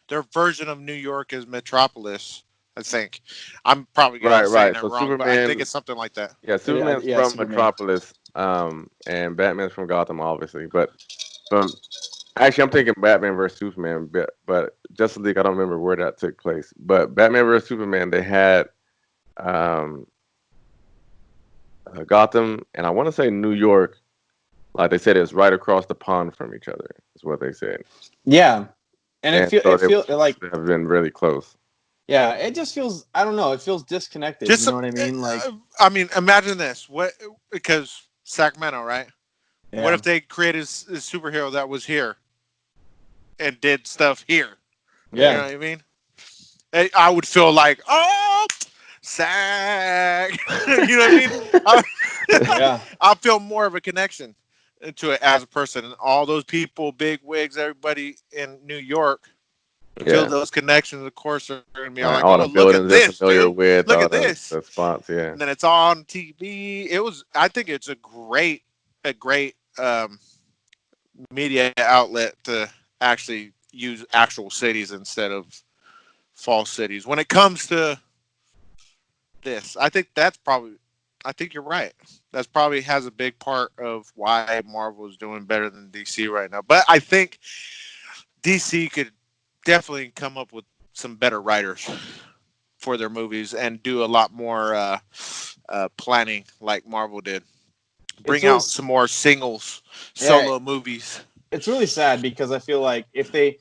Their version of New York is Metropolis, I think. I'm probably saying that wrong, Superman, but I think it's something like that. Yeah, Superman's from Metropolis, and Batman's from Gotham, obviously. But actually, I'm thinking Batman versus Superman, but Justice League, I don't remember where that took place. But Batman versus Superman, they had Gotham, and I want to say New York. Like they said, it was right across the pond from each other. Is what they said. Yeah, and it feels like they have been really close. Yeah, it just feels, I don't know, it feels disconnected. You know what I mean? Like, I mean, imagine this. Because Sacramento, right? Yeah. What if they created a superhero that was here and did stuff here? Yeah. You know what I mean? I would feel like, oh, Sac. You know what I mean? Yeah. I'll feel more of a connection to it as a person. And all those people, big wigs, everybody in New York, feel those connections, of course, are going to be like, all the buildings they're familiar with. Look at this. The spots, yeah. And then it's on TV. I think it's a great media outlet to actually use actual cities instead of false cities. When it comes to this, I think you're right. That's probably has a big part of why Marvel is doing better than DC right now. But I think DC could definitely come up with some better writers for their movies and do a lot more planning like Marvel did. Bring out some more solo movies. It's really sad because I feel like DC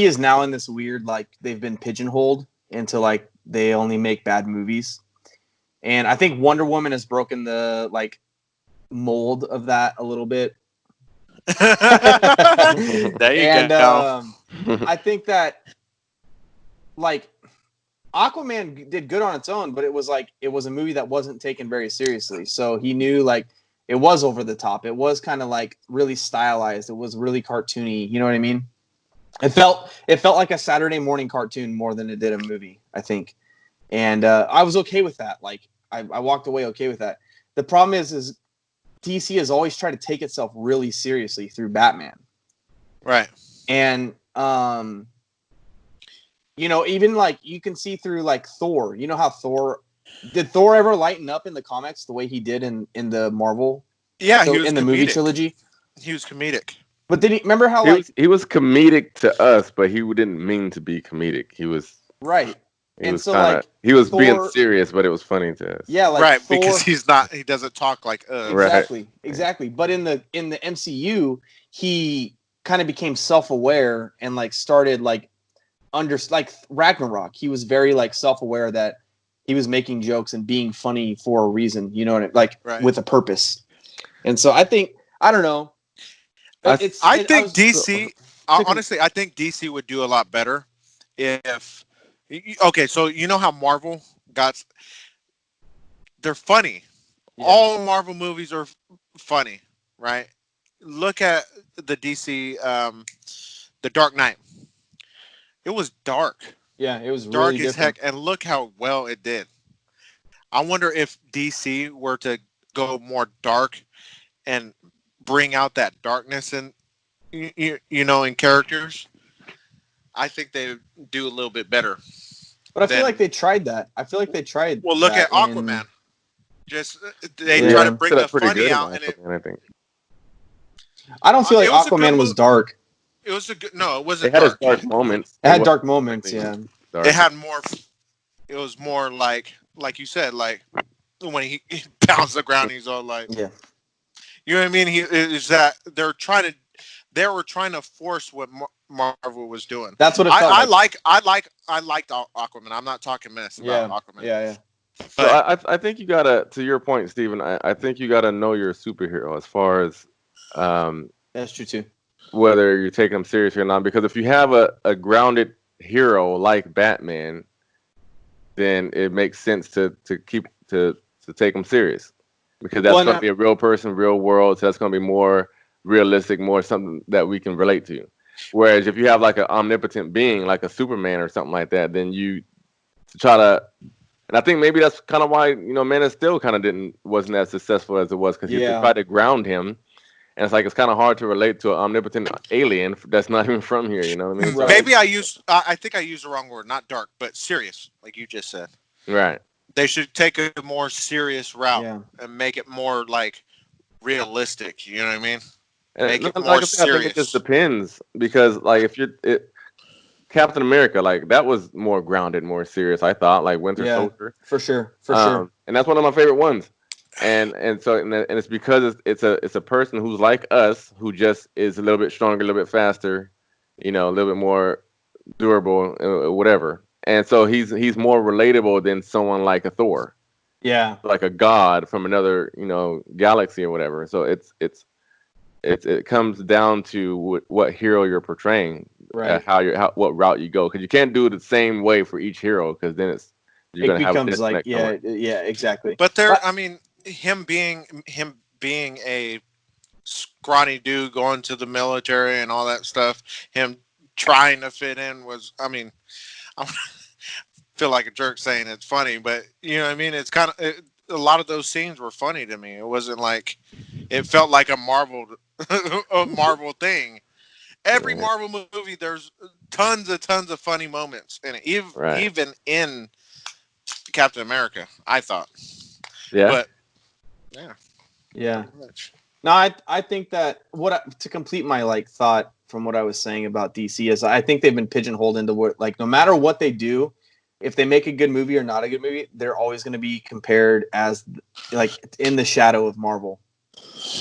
is now in this weird, like they've been pigeonholed into like they only make bad movies. And I think Wonder Woman has broken the like mold of that a little bit. There you go. I think that like Aquaman did good on its own, but it was a movie that wasn't taken very seriously. So he knew like it was over the top. It was kind of like really stylized. It was really cartoony. You know what I mean? It felt like a Saturday morning cartoon more than it did a movie, I think. And I was okay with that. Like I walked away okay with that. The problem is DC has always tried to take itself really seriously through Batman. Right. And even like you can see through like Thor. You know how did Thor ever lighten up in the comics the way he did in the Marvel? Yeah, he was in the movie trilogy. He was comedic. But did he remember how he was comedic to us, but he didn't mean to be comedic. He was right. He was Thor, being serious, but it was funny to us. Yeah, like right, Thor, because he doesn't talk like us. Exactly. But in the MCU, he kind of became self-aware and like started like like Ragnarok. He was very like self-aware that he was making jokes and being funny for a reason, you know what I mean? Like with a purpose. And so I think I don't know. Honestly, I think DC would do a lot better if. Okay, so you know how Marvel they're funny. Yeah. All Marvel movies are funny, right? Look at the DC, The Dark Knight. It was dark. Yeah, it was dark really as different. heck, and look how well it did. I wonder if DC were to go more dark and bring out that darkness in in characters. I think they would do a little bit better. But I feel like they tried that. I feel like they tried. Well, look at that Aquaman. Just they Yeah. try to bring the pretty funny good out, in and it. Aquaman, I think. I don't feel like It was a good Aquaman was move. dark. It was a good. No, it It wasn't had its dark. dark moments. It had dark wasn't moments. completely Yeah. dark. It had more. It was more like you said, like when he pounds the ground, he's all like, Yeah. you know what I mean? He is that they were trying to force what Marvel was doing. That's what it felt like. I liked Aquaman. I'm not talking mess about Aquaman. Yeah. So I think you gotta, to your point, Steven, I think you gotta know you're a superhero as far as That's true too. whether you're taking them seriously or not. Because if you have a grounded hero like Batman, then it makes sense to take them serious. Because that's going to be a real person, real world. So that's going to be more realistic, more something that we can relate to. Whereas if you have like an omnipotent being, like a Superman or something like that, then you try to. And I think maybe that's kind of why Man of Steel kind of wasn't as successful as it was, because you tried to ground him, and it's like it's kind of hard to relate to an omnipotent alien that's not even from here. You know what I mean? Right. Maybe I think I used the wrong word, not dark, but serious, like you just said. Right. They should take a more serious route and make it more like realistic. You know what I mean? Make it more serious. I think it just depends, because like if Captain America, like that was more grounded, more serious. I thought, like Winter Soldier, for sure, sure, and that's one of my favorite ones. And it's because it's a person who's like us, who just is a little bit stronger, a little bit faster, a little bit more durable, whatever. And so he's more relatable than someone like a Thor. Yeah. Like a god from another, galaxy or whatever. So it comes down to what hero you're portraying, right? What route you go, because you can't do it the same way for each hero, because then it becomes like exactly. But I mean, him being a scrawny dude going to the military and all that stuff, him trying to fit in was, I mean, I feel like a jerk saying it's funny, but you know what I mean? It's kind of, a lot of those scenes were funny to me. It wasn't like, it felt like a Marvel thing. Every Marvel movie, there's tons of funny moments, and even in Captain America, I thought. Yeah. But yeah. No, I think that to complete my thought from what I was saying about DC is I think they've been pigeonholed into what, no matter what they do, if they make a good movie or not a good movie, they're always going to be compared as in the shadow of Marvel,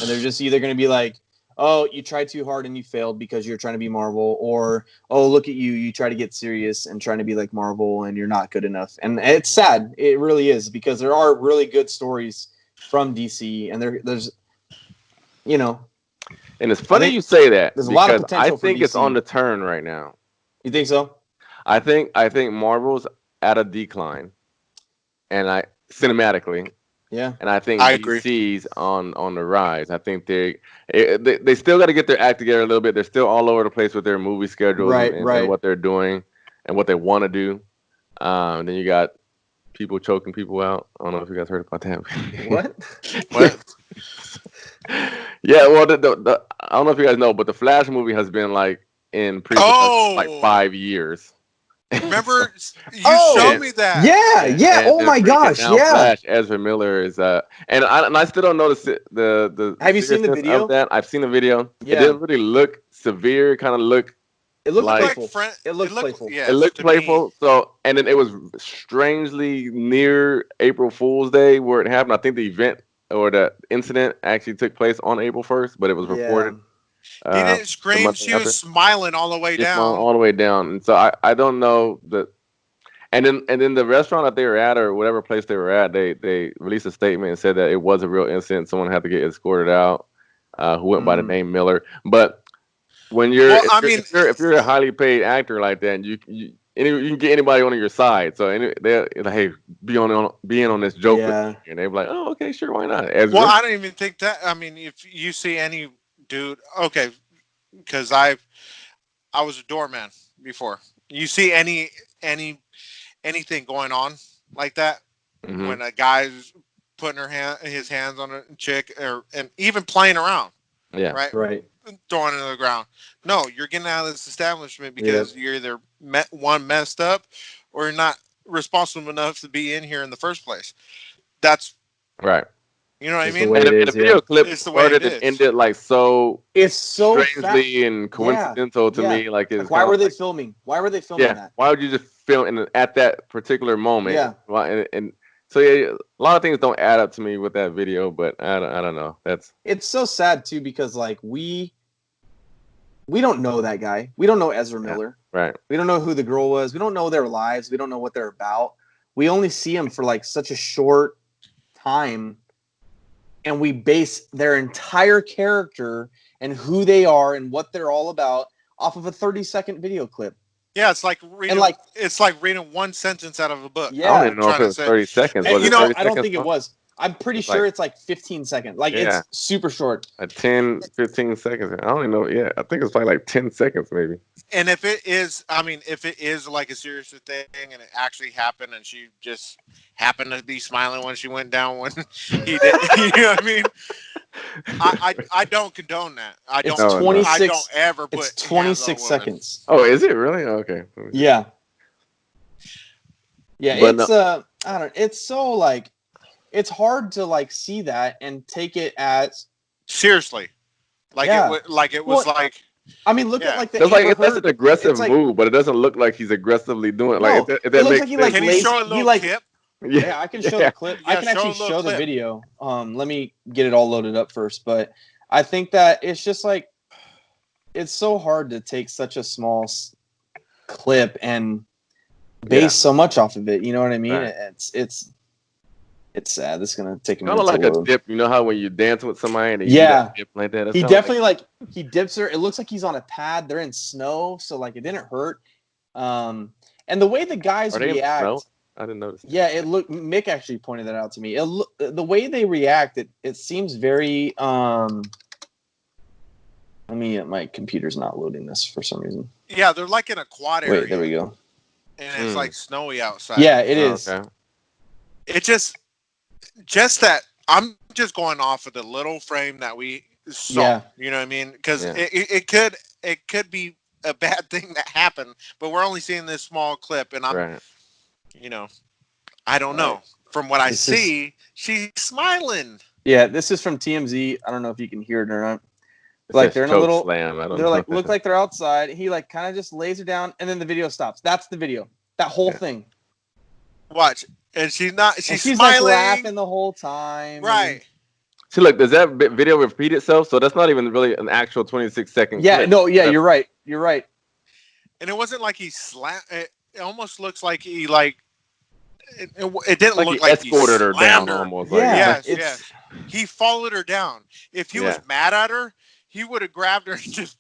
and they're just either going to be like, oh, you tried too hard and you failed because you're trying to be Marvel, or oh, look at you try to get serious and trying to be like Marvel and you're not good enough. And it's sad, it really is, because there are really good stories from DC, and there's and it's funny you say that, there's a lot of potential. I think it's on the turn right now. You think so? I think Marvel's at a decline, and cinematically. Yeah, and I think I DC's on the rise. I think they still got to get their act together a little bit. They're still all over the place with their movie schedules and what they're doing and what they want to do. Then you got people choking people out. I don't know if you guys heard about that. What? Yeah, well, I don't know if you guys know, but the Flash movie has been in pre-production 5 years. Remember, you showed me that. Yeah. Oh my gosh, yeah. Flash, Ezra Miller is and I still don't know the. Have you seen the video of that? I've seen the video. Yeah. It didn't really look severe. It kind of looked. It looked playful. It looked playful. Yeah, it looked playful. So, and then it was strangely near April Fool's Day where it happened. I think the event or the incident actually took place on April 1st, but it was reported. He didn't scream. She was smiling all the way down. All the way down. And so I don't know that. And then the restaurant that they were at, or whatever place they were at, they released a statement and said that it was a real incident. Someone had to get escorted out, who went by the name Miller. But when if you're a highly paid actor like that, you can get anybody on your side. So they're like, hey, be on this joke, and they're like, oh, okay, sure, why not? Ezra? Well, I don't even think that. I mean, if you see any dude, okay, because I was a doorman before. You see any anything going on like that, when a guy's putting his hands on a chick, and even playing around, right, throwing it to the ground. No, you're getting out of this establishment because you're either messed up, or you're not responsible enough to be in here in the first place. That's right. You know what I It's mean? the way And it the is, video clip It's the way started it and is. ended like so. It's so strangely and coincidental to me. Like, it's why were they filming? Why were they filming that? Why would you just film at that particular moment? Yeah. Why, and so a lot of things don't add up to me with that video, but I don't know. It's so sad too, because like we don't know that guy. We don't know Ezra Miller. Right. We don't know who the girl was. We don't know their lives. We don't know what they're about. We only see them for like such a short time, and we base their entire character and who they are and what they're all about off of a 30-second video clip. Yeah, it's like reading reading one sentence out of a book. Yeah, I don't even know if it was 30 seconds. And, was it 30 I don't seconds? think it was. I'm pretty sure it's like 15 seconds. Like, it's super short. 10, 15 seconds. I don't even know. Yeah, I think it's probably like 10 seconds maybe. And if it is like a serious thing and it actually happened and she just happened to be smiling when she went down when he did, you know what I mean? I don't condone that. I don't ever put. It's 26 seconds. Oh, is it really? Okay. Yeah. Yeah, But it's I don't. It's so like, it's hard to like see that and take it as seriously. Like it was like. I mean, look at like the. That's like that's an aggressive move, but it doesn't look like he's aggressively doing it. Like, if that makes sense. Can you show a little clip? Yeah, I can show the clip. I can actually show the video. Let me get it all loaded up first. But I think that it's just like, it's so hard to take such a small clip and base so much off of it. You know what I mean? Right. It's sad. This is gonna take a minute. Kind of like a dip. You know how when you dance with somebody and dip like that. He definitely he dips her. It looks like he's on a pad. They're in snow, so like it didn't hurt. And the way the guys react. I didn't notice. Yeah, it looked. Mick actually pointed that out to me. The way they react, it seems very. My computer's not loading this for some reason. Yeah, they're like in a quad area. Wait, there we go. And it's like snowy outside. Yeah, it is. Okay. It just that I'm just going off of the little frame that we saw. Yeah. You know what I mean? Because it could be a bad thing that happened, but we're only seeing this small clip, and I'm. You know, I don't know. From what I see, she's smiling. Yeah, this is from TMZ. I don't know if you can hear it or not. Like they're in a little slam. I don't they're like look like they're outside. He like kind of just lays her down, and then the video stops. That's the video. That whole thing. Watch, and she's smiling, like laughing the whole time. Right. See, look, does that video repeat itself? So that's not even really an actual 26-second. Yeah. clip. No. Yeah. You're right. You're right. And it wasn't like he slapped. It almost looks like he like. It didn't look like he escorted her down almost. Yeah, yes. He followed her down. If he was mad at her, he would have grabbed her and just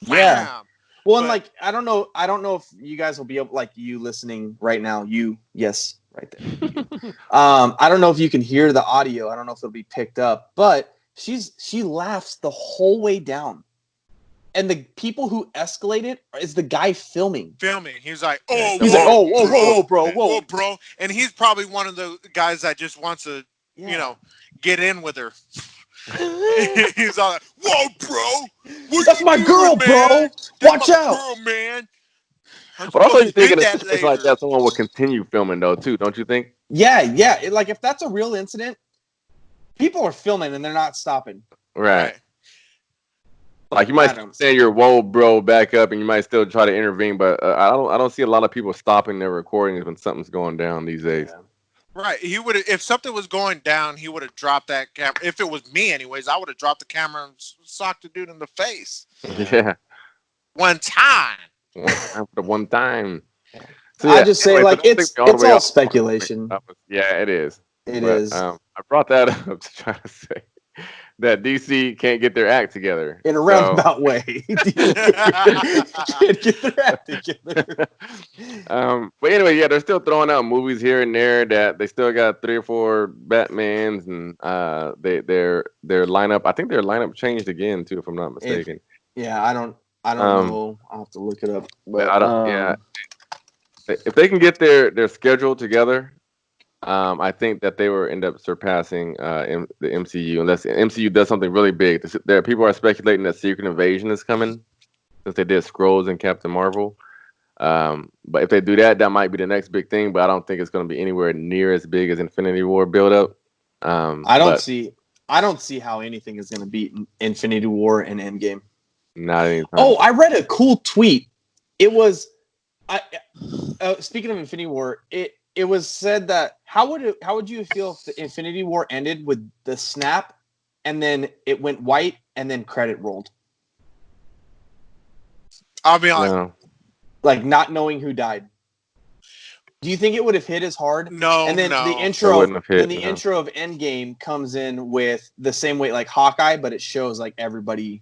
Well, and like I don't know if you guys will be able, like you listening right now. Yes, right there. I don't know if you can hear the audio. I don't know if it'll be picked up, but she laughs the whole way down. And the people who escalate it is the guy filming. He's like, whoa, bro. And he's probably one of the guys that just wants to, get in with her. He's all like, whoa, bro. That's my girl, bro. Watch out. Girl, man. But also, you think it's like that someone will continue filming, though, too, don't you think? Yeah. Like, if that's a real incident, people are filming and they're not stopping. Right. Like, you might say your whoa, bro, back up, and you might still try to intervene, but I don't see a lot of people stopping their recordings when something's going down these days. Yeah. Right. He would have, if something was going down, he would have dropped that camera. If it was me, anyways, I would have dropped the camera and socked the dude in the face. Yeah. One time. One time. So, I just say, like, it's all speculation. Yeah, it is. It is. I brought that up to try to say that DC can't get their act together in a roundabout way. Can't get their act together. But anyway, they're still throwing out movies here and there. That they still got 3 or 4 Batmans, and their lineup. I think their lineup changed again too, if I'm not mistaken. I don't know. I'll have to look it up. But I don't. if they can get their schedule together, I think that they will end up surpassing the MCU unless the MCU does something really big. People are speculating that Secret Invasion is coming since they did Skrulls and Captain Marvel. But if they do that, that might be the next big thing. But I don't think it's going to be anywhere near as big as Infinity War build-up. I don't see how anything is going to beat Infinity War and Endgame. Not anytime. Oh, I read a cool tweet. It was, speaking of Infinity War, it was said that how would you feel if the Infinity War ended with the snap and then it went white and then credit rolled? I'll be honest. No. Like not knowing who died. Do you think it would have hit as hard? No, and then no. the intro, hit, intro of Endgame comes in with the same way like Hawkeye, but it shows like everybody.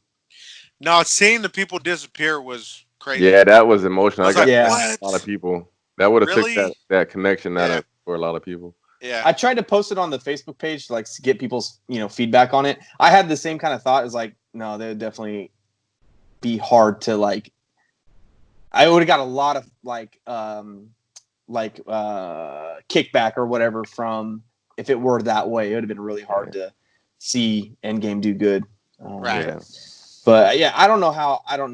No, seeing the people disappear was crazy. Yeah, that was emotional. I got what? A lot of people. That would have Really? took that connection out of for a lot of people. Yeah. I tried to post it on the Facebook page to like get people's feedback on it. I had the same kind of thought. It's like, no, they would definitely be hard to like. I would have got a lot of kickback or whatever from if it were that way. It would have been really hard to see Endgame do good. Right. Yeah. But yeah, I don't know how they're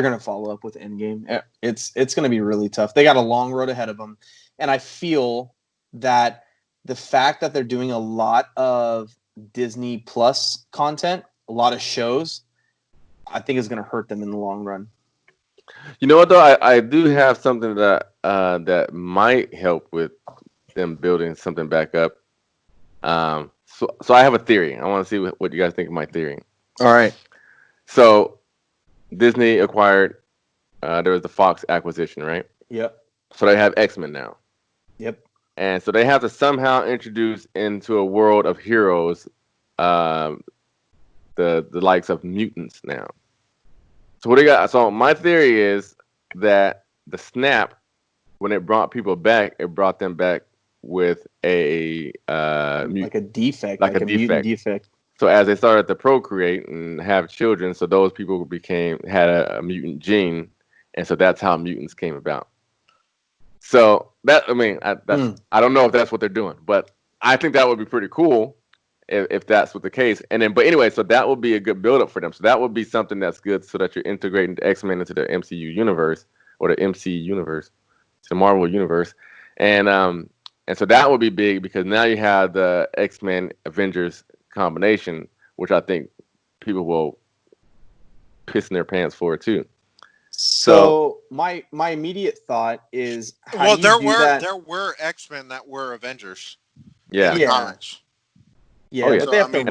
going to follow up with Endgame. It's going to be really tough. They got a long road ahead of them, and I feel that the fact that they're doing a lot of Disney Plus content, a lot of shows, I think is going to hurt them in the long run. You know what though? I do have something that that might help with them building something back up. So I have a theory. I want to see what you guys think of my theory. All right. So Disney acquired. There was the Fox acquisition, right? Yep. So they have X-Men now. Yep. And so they have to somehow introduce into a world of heroes, the likes of mutants now. So what they got? So my theory is that the snap, when it brought people back, it brought them back with a like a defect, like a mutant defect. So as they started to procreate and have children, so those people had a mutant gene, and so that's how mutants came about. So I don't know if that's what they're doing, but I think that would be pretty cool if that's what the case. And then, but anyway, so that would be a good build up for them. So that would be something that's good, so that you're integrating the X-Men into the MCU universe or the MC universe, the Marvel universe, and so that would be big because now you have the X-Men Avengers combination, which I think people will piss in their pants for too. So my immediate thought is, there were X-Men that were Avengers. Yeah. In the comics. Yeah, oh, yeah. but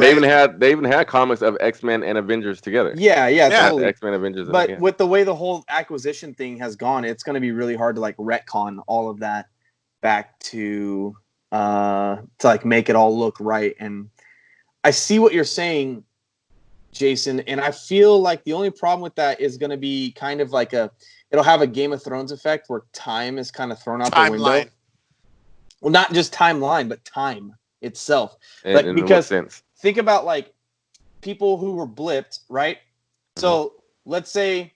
they even had comics of X-Men and Avengers together. Yeah, totally. X-Men Avengers. But with the way the whole acquisition thing has gone, it's going to be really hard to like retcon all of that back to like make it all look right. And I see what you're saying, Jason, and I feel like the only problem with that is going to be kind of like it'll have a Game of Thrones effect where time is kind of thrown out the window. Well, not just timeline, but time itself. Because think about like people who were blipped, right? So let's say,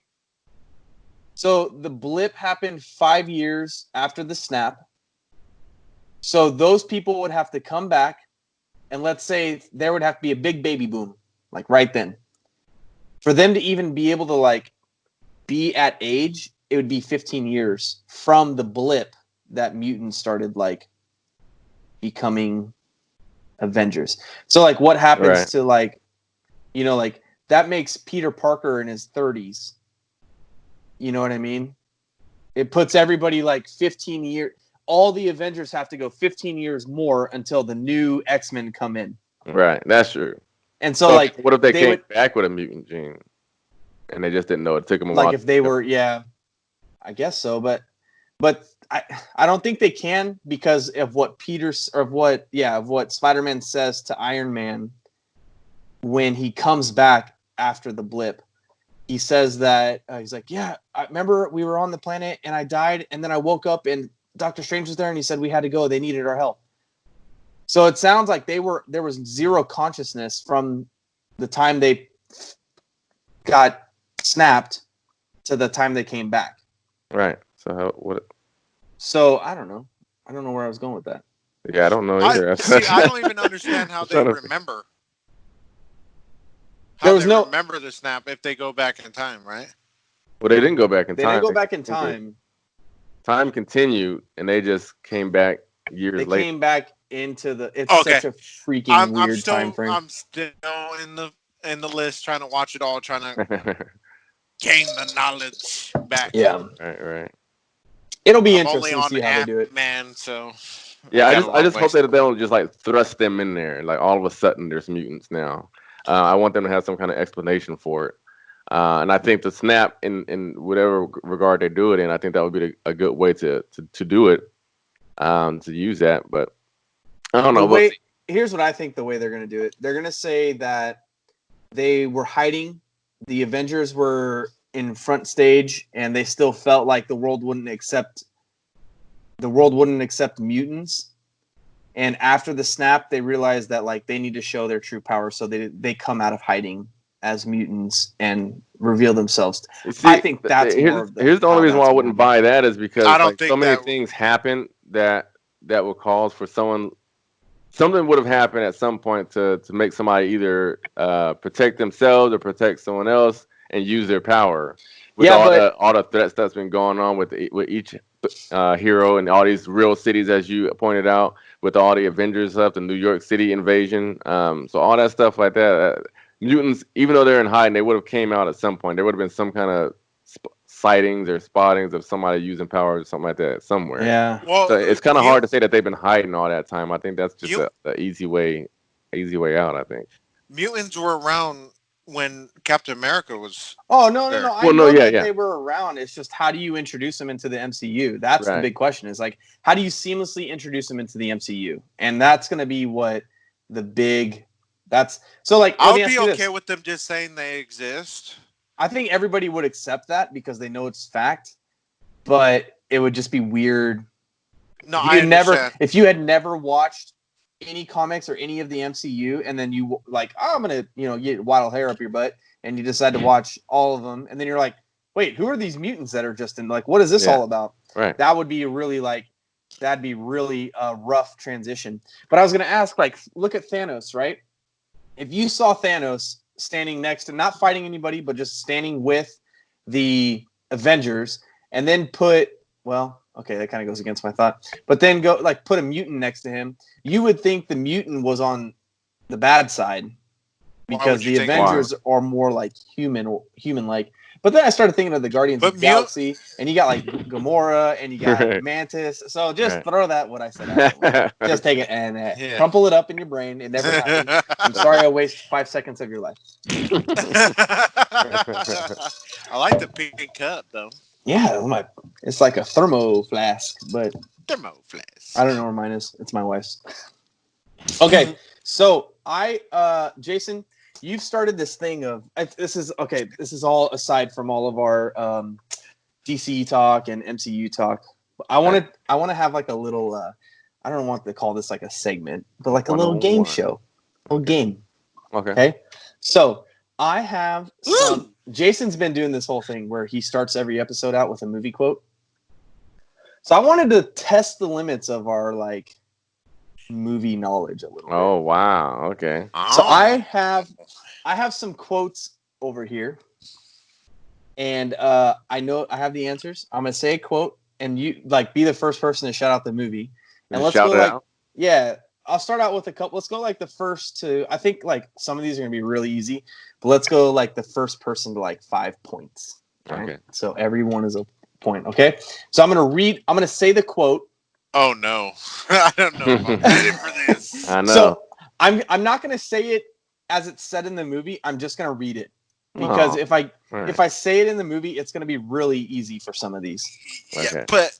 the blip happened 5 years after the snap. So those people would have to come back, and let's say there would have to be a big baby boom, like right then. For them to even be able to like be at age, it would be 15 years from the blip that mutants started like becoming Avengers. So like what happens to like, like that makes Peter Parker in his 30s. You know what I mean? It puts everybody like 15 years. All the Avengers have to go 15 years more until the new X-Men come in. Right. That's true. And so like, what if they came back with a mutant gene and they just didn't know? It took them a while. Like if they were, I guess so. But I don't think they can because of what what Spider-Man says to Iron Man when he comes back after the blip. He says that he's like, I remember we were on the planet and I died, and then I woke up and Doctor Strange was there and he said we had to go. They needed our help. So it sounds like there was zero consciousness from the time they got snapped to the time they came back. Right. So what? So I don't know. I don't know where I was going with that. Yeah, I don't know either. I don't even understand how they remember. How they remember the snap if they go back in time, right? Well, they didn't go back in time. They didn't go back in time. Time continued, and they just came back years later. They came back into the. It's such a freaking weird time frame. I'm still in the list, trying to watch it all, trying to gain the knowledge back. Yeah. Right. It'll be interesting to see how they do it. Man, so yeah, I just hope that they don't just like thrust them in there, like all of a sudden there's mutants now. I want them to have some kind of explanation for it. And I think the snap in whatever regard they do it in, I think that would be a good way to do it, to use that. But I don't know. Here's what I think the way they're going to do it. They're going to say that they were hiding. The Avengers were in front stage, and they still felt like the world wouldn't accept mutants. And after the snap, they realized that like they need to show their true power, so they come out of hiding as mutants and reveal themselves. See, I think that's here's the only reason why I wouldn't buy that is because so many things happen that would cause for something would have happened at some point to make somebody either protect themselves or protect someone else and use their power. With all the threats that's been going on with each hero and all these real cities, as you pointed out, with all the Avengers stuff, the New York City invasion, so all that stuff like that. Mutants, even though they're in hiding, they would have came out at some point. There would have been some kind of sightings or spottings of somebody using power or something like that somewhere. Yeah. Well, so it's kind of hard to say that they've been hiding all that time. I think that's just an easy way out. I think mutants were around when Captain America was. Oh no! I know that they were around. It's just how do you introduce them into the MCU? That's the big question. Is like how do you seamlessly introduce them into the MCU? And that's going to be what the big. That's so like. I would be okay with them just saying they exist. I think everybody would accept that because they know it's fact, but it would just be weird. No, if you had never watched any comics or any of the MCU, and then you like, oh, I'm gonna, get wild hair up your butt, and you decide to watch all of them, and then you're like, wait, who are these mutants that are just in? Like, what is this all about? Right. That would be that'd be really a rough transition. But I was gonna ask, like, look at Thanos, right? If you saw Thanos standing next to, not fighting anybody, but just standing with the Avengers, and then okay, that kind of goes against my thought. But then put a mutant next to him. You would think the mutant was on the bad side because the Avengers are more like human-like. But then I started thinking of the Guardians of the Galaxy, and you got like Gamora, and you got Mantis. So just throw that what I said out. Just take it and crumple it up in your brain. It never happened. I'm sorry I wasted 5 seconds of your life. I like the pink cup though. Yeah, it's like a thermo flask, but I don't know where mine is. It's my wife's. Okay, so Jason, you've started this thing of this is all aside from all of our DC talk and MCU talk. I want to have like a little I don't want to call this like a segment, but like a little game show. A little game. Okay. So I have some. Jason's been doing this whole thing where he starts every episode out with a movie quote. So I wanted to test the limits of our like movie knowledge a little bit. Oh wow, okay. So I have some quotes over here. And I have the answers. I'm gonna say a quote and you like be the first person to shout out the movie. And let's go like I'll start out with a couple. Let's go like the first two. I think like some of these are gonna be really easy, but let's go like the first person to like 5 points. Right? Okay. So everyone is a point. Okay. So I'm gonna say the quote. Oh no. I don't know if I'm ready for this. I know. So I'm not gonna say it as it's said in the movie. I'm just gonna read it. Because if I say it in the movie, it's going to be really easy for some of these. Yeah, but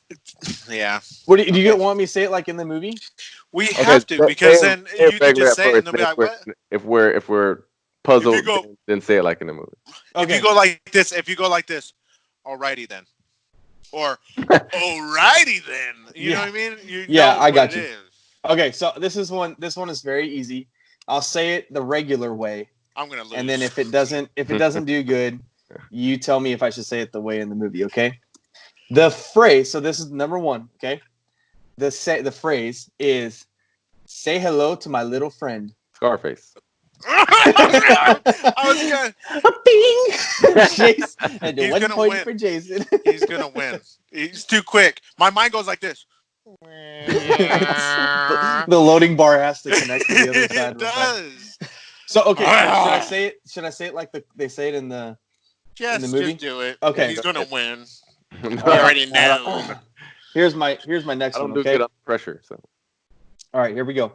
yeah. What do you want me to say it like in the movie? We have to because then you can just say it and they'll be like, "What?" If we're puzzled, then say it like in the movie. Okay. If you go like this, alrighty then, or alrighty then. You know what I mean? I got you. Okay, so this one is very easy. I'll say it the regular way. I'm gonna lose. And then if it doesn't do good, you tell me if I should say it the way in the movie, okay? The phrase. So this is number one. Okay. The phrase is, "Say hello to my little friend." Scarface. I was good. Bing. Jason, and He's 1 gonna point win. for Jason. He's gonna win. He's too quick. My mind goes like this. the loading bar has to connect to the other side. It does. So okay, should I say it? Should I say it like they say it in the Yes, the movie? just do it. Okay. He's gonna win. No, We already know. Here's my next I don't one. do Okay. good under pressure. So All right, here we go.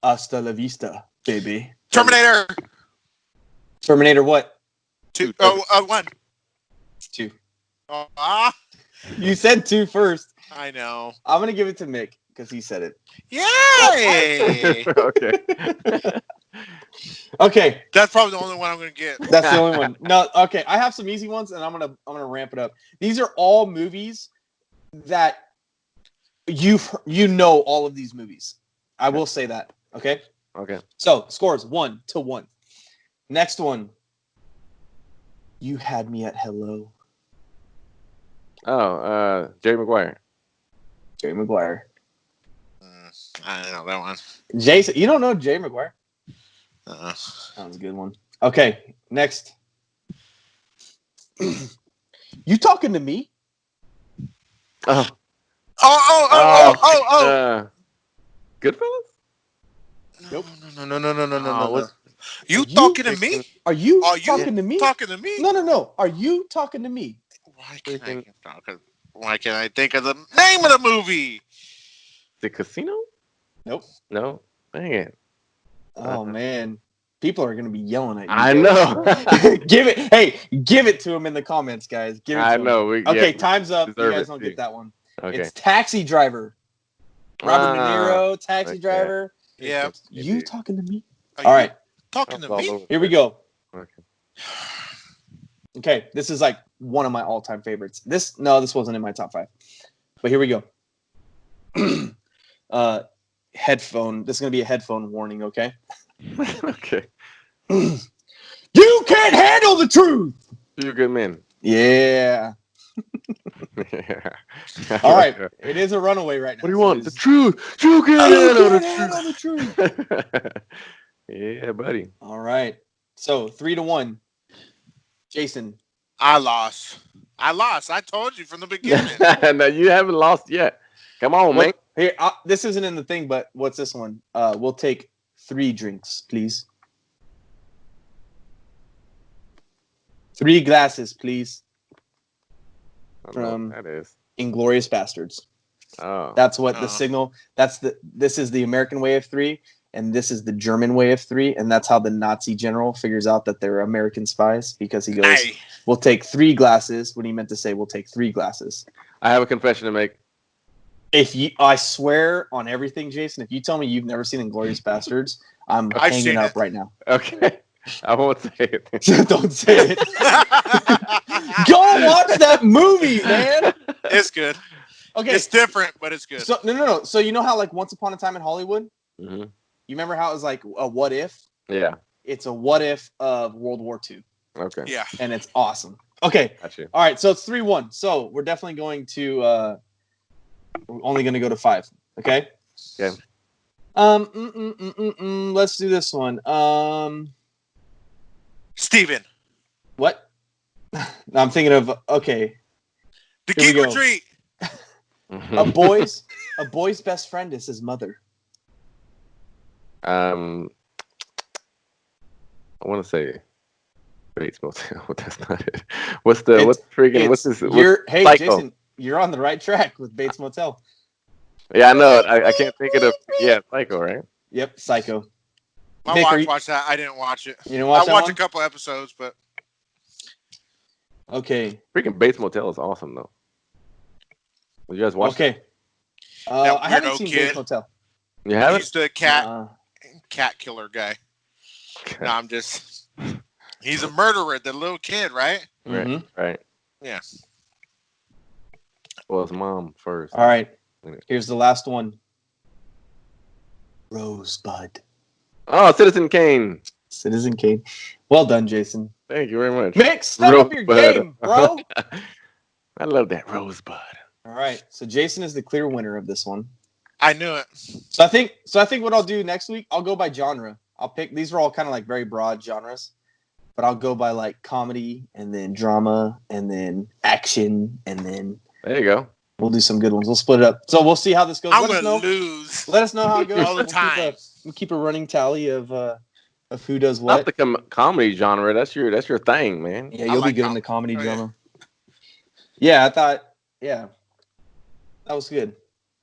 Hasta la vista, baby. Terminator. Terminator what? 2. 1. 2. You said 2 first. I know. I'm gonna give it to Mick because he said it. Yay! okay. Okay, That's probably the only one I'm gonna get. that's the only one. No, okay, I have some easy ones, and I'm gonna ramp it up. These are all movies that you know all of these movies. I will say that. Okay. Okay. So scores 1-1. Next one. You had me at hello. Oh, Jerry Maguire. Jerry Maguire. I don't know that one. Jason, you don't know Jerry Maguire? Uh-uh. That was a good one. Okay, next. You talking to me? Oh. Goodfellas? Nope. No. You talking to me? Are you talking to me? Talking to me? No. Are you talking to me? Why can't I think of the name of the movie? The Casino? Nope. No. Dang it. Oh man, people are gonna be yelling at you. I know. Give it to them in the comments, guys. Give it to them. know. Okay, time's up. You guys don't get that one. Okay. It's Taxi Driver. Robert De Niro, Taxi Driver. Yeah. You talking to me? Are All you right. Talking to me? Here we go. Okay. Okay, this is like one of my all-time favorites. This wasn't in my top 5. But here we go. Headphone. This is gonna be a headphone warning, okay? Okay. You can't handle the truth. Few good men. Yeah. All right. It is a runaway right now. What do you want? The truth. You can't handle the truth. Yeah, buddy. All right. So 3-1. Jason. I lost. I told you from the beginning. No, you haven't lost yet. Come on, man. Here, this isn't in the thing, but what's this one? We'll take 3 drinks, please. 3 glasses, please. From that is Inglourious Bastards. Oh, that's what the signal. This is the American way of 3, and this is the German way of 3, and that's how the Nazi general figures out that they're American spies, because he goes, "We'll take 3 glasses," when he meant to say, "We'll take 3 glasses." I have a confession to make. I swear on everything, Jason, if you tell me you've never seen Inglourious Bastards, I'm hanging up right now. Okay. I won't say it. Don't say it. Go watch that movie, man. It's good. Okay. It's different, but it's good. So no. So you know how like Once Upon a Time in Hollywood? Mm-hmm. You remember how it was like a what if? Yeah. It's a what if of World War II. Okay. Yeah. And it's awesome. Okay. Gotcha. All right. So it's 3-1. So we're definitely going to we're only going to go to 5. Okay. Okay. Let's do this one. Steven. What? I'm thinking of okay. The Geek Retreat. A boy's best friend is his mother. I want to say Bates Motel. That's not it. What's this? Hey, Psycho. Jason, you're on the right track with Bates Motel. Yeah, I know. I can't think of Psycho, right? Yep, Psycho. My Nick, wife watched that. I didn't watch it. You didn't watch that I watched one? a couple episodes, but okay. Freaking Bates Motel is awesome, though. Did you guys watch? Okay. I haven't seen Bates Motel. You haven't? He's the cat killer guy. Okay. No, I'm just. He's a murderer. The little kid, right? Right. Mm-hmm. Right. Yeah. Well, it's mom first. All right. Here's the last one. Rosebud. Oh, Citizen Kane. Citizen Kane. Well done, Jason. Thank you very much. Mick, step up your game, bro. I love that rosebud. All right. So Jason is the clear winner of this one. I knew it. So I think what I'll do next week, I'll go by genre. I'll pick, these are all kind of like very broad genres, but I'll go by like comedy and then drama and then action and then there you go. We'll do some good ones. We'll split it up. So we'll see how this goes. I'm gonna lose. Let us know how it goes. All the time. We'll keep a running tally of who does what. Not the comedy genre. That's your thing, man. Yeah, you'll be good in the comedy genre. Yeah, I thought. Yeah, that was good.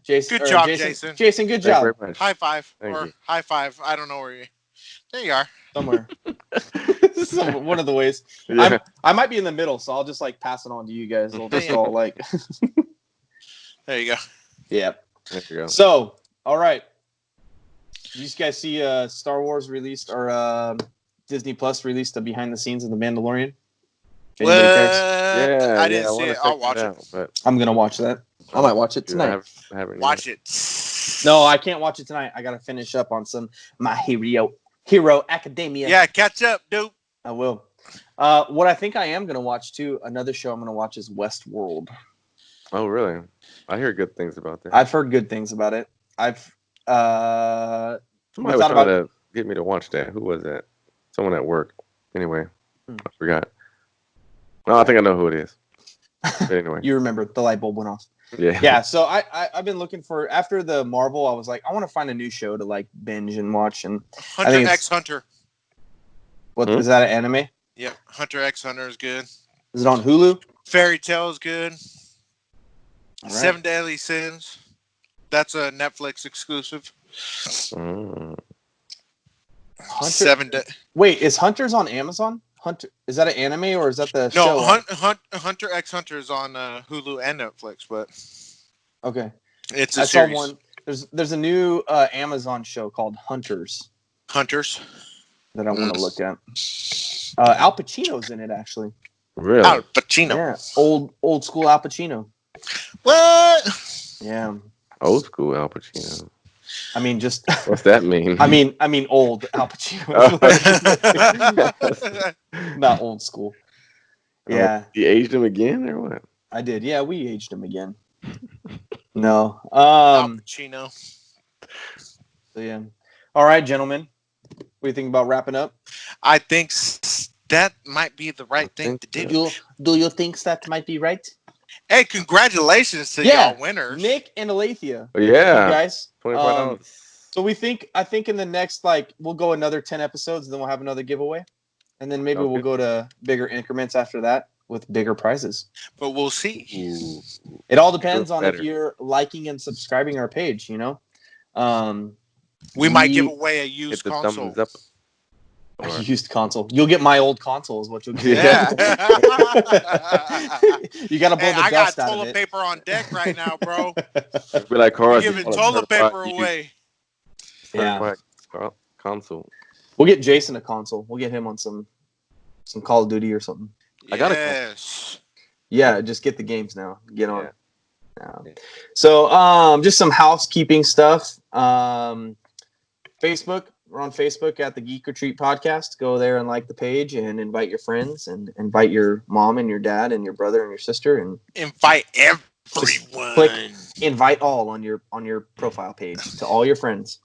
Jason, good job, Jason. Jason, good job. High five Thank you. high five. I don't know where you. There you are. Somewhere. One of the ways. Yeah. I might be in the middle, so I'll just like pass it on to you guys. We'll just all like. There you go. Yeah. There you go. So, all right. Did you guys see Star Wars released or Disney Plus released the behind the scenes of The Mandalorian? Yeah, I didn't see it. I'll watch it. But I'm gonna watch that. I might watch it tonight. Watch it. No, I can't watch it tonight. I gotta finish up on some My Hero Academia. Yeah, catch up, dude. I will. What I think I am gonna watch too. Another show I'm gonna watch is Westworld. Oh, really? I hear good things about that. I've heard good things about it. Somebody was trying to get me to watch that. Who was that? Someone at work. Anyway, I forgot. No, I think I know who it is. But anyway, You remember the light bulb went off. Yeah. Yeah. So I've been looking for after the Marvel. I was like, I want to find a new show to like binge and watch. And Hunter x Hunter. What is that? An anime? Yeah, Hunter x Hunter is good. Is it on Hulu? Fairy Tale is good. All right. 7 Deadly Sins. That's a Netflix exclusive. Wait, is Hunters on Amazon? Hunter, is that an anime or is that the show? No, Hunter x Hunter is on Hulu and Netflix, but okay, it's a series. Saw one. There's a new Amazon show called Hunters that I want to look at. Al Pacino's in it actually. Really? Al Pacino. Yeah, old school Al Pacino. What? Yeah. Old school Al Pacino. I mean, just what's that mean? I mean, old Al Pacino. Not old school. Yeah. You aged him again, or what? I did. Yeah, we aged him again. No. Al Pacino. So yeah. All right, gentlemen. What do you think about wrapping up? I think that might be the right thing to do. Do you think that might be right? Hey, congratulations to y'all winners. Nick and Alethea. Yeah. Guys. $25. So I think in the next, we'll go another 10 episodes, and then we'll have another giveaway. And then maybe we'll go to bigger increments after that with bigger prizes. But we'll see. Ooh. It all depends on if you're liking and subscribing our page, you know? We might give away a used hit the console. thumbs up. A used console. You'll get my old console is what you'll get. Yeah. You got to blow the I dust got out of toilet it. paper on deck right now, bro. Be like Carl. Giving toilet paper away. Yeah. Console. We'll get Jason a console. We'll get him on some Call of Duty or something. I got a console. Yeah, just get the games now. Get on. Yeah. So, just some housekeeping stuff. Facebook. We're on Facebook at the Geek Retreat Podcast. Go there and like the page and invite your friends and invite your mom and your dad and your brother and your sister and invite everyone. Click invite all on your profile page to all your friends.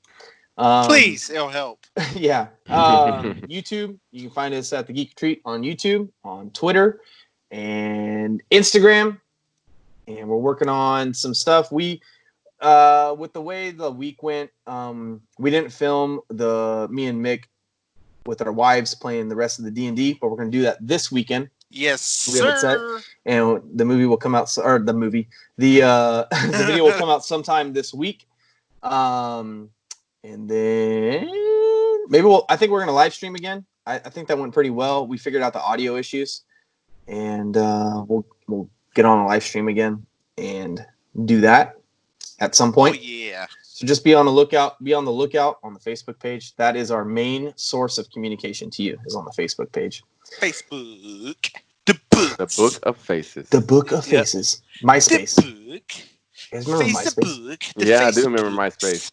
Please, it'll help. Yeah. YouTube. You can find us at the Geek Retreat on YouTube, on Twitter, and Instagram. And we're working on some stuff. With the way the week went, we didn't film me and Mick with our wives playing the rest of the D&D, but we're going to do that this weekend. Yes, we have it set, and the movie will come out, the video will come out sometime this week. And then I think we're going to live stream again. I think that went pretty well. We figured out the audio issues, and we'll get on a live stream again and do that at some point. Oh, yeah. So just be on the lookout on the Facebook page. That is our main source of communication to you, is on the Facebook page. Facebook. The Book of Faces. The Book of Faces. MySpace. The book. You guys remember MySpace? Yeah, I do remember MySpace.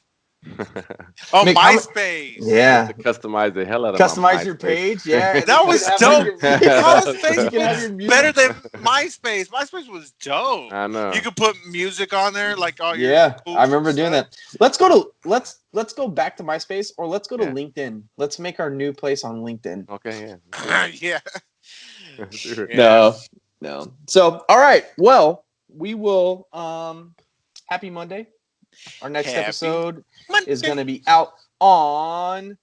Oh, Mick, MySpace. Yeah. To customize the hell out of Customize your page. Yeah. That was dope. How is You can have your Facebook music. better than MySpace? MySpace was dope. I know. You could put music on there, like all your. Yeah, cool I remember doing stuff. that. Let's go back to MySpace, or let's go to Yeah. LinkedIn. Let's make our new place on LinkedIn. Okay, Yeah. No. So, all right. Well, we will. Happy Monday. Our next Happy episode Monday. is going to be out on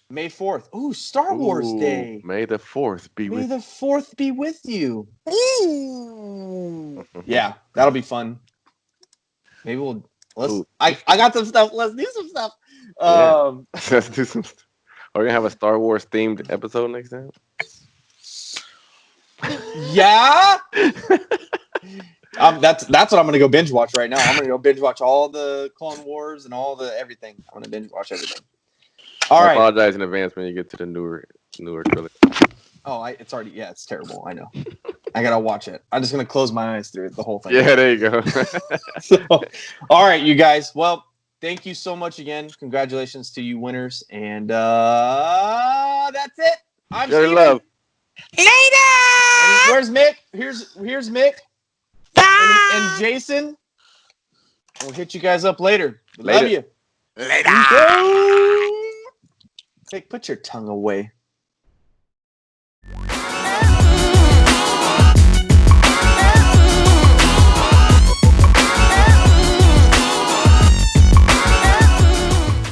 May 4th. Ooh, Star Wars Day. May the 4th be May with the 4th be with you. Ooh. Yeah, that'll be fun. Maybe let's. Ooh. I got some stuff. Let's do some stuff. Yeah. Let's do some stuff. Are we gonna have a Star Wars themed episode next time? Yeah. That's what I'm gonna go binge watch right now. I'm gonna go binge watch all the Clone Wars and all the everything. I'm gonna binge watch everything. All I right. apologize in advance when you get to the newer trilogy. Oh, it's already. Yeah, it's terrible. I know. I gotta watch it. I'm just gonna close my eyes through the whole thing. Yeah, there you go. So, all right, you guys. Well, thank you so much again. Congratulations to you winners, and that's it. I'm Your Steven. love. Later. And where's Mick? Here's Mick and Jason. We'll hit you guys up later. Love you. Later. Mick, put your tongue away.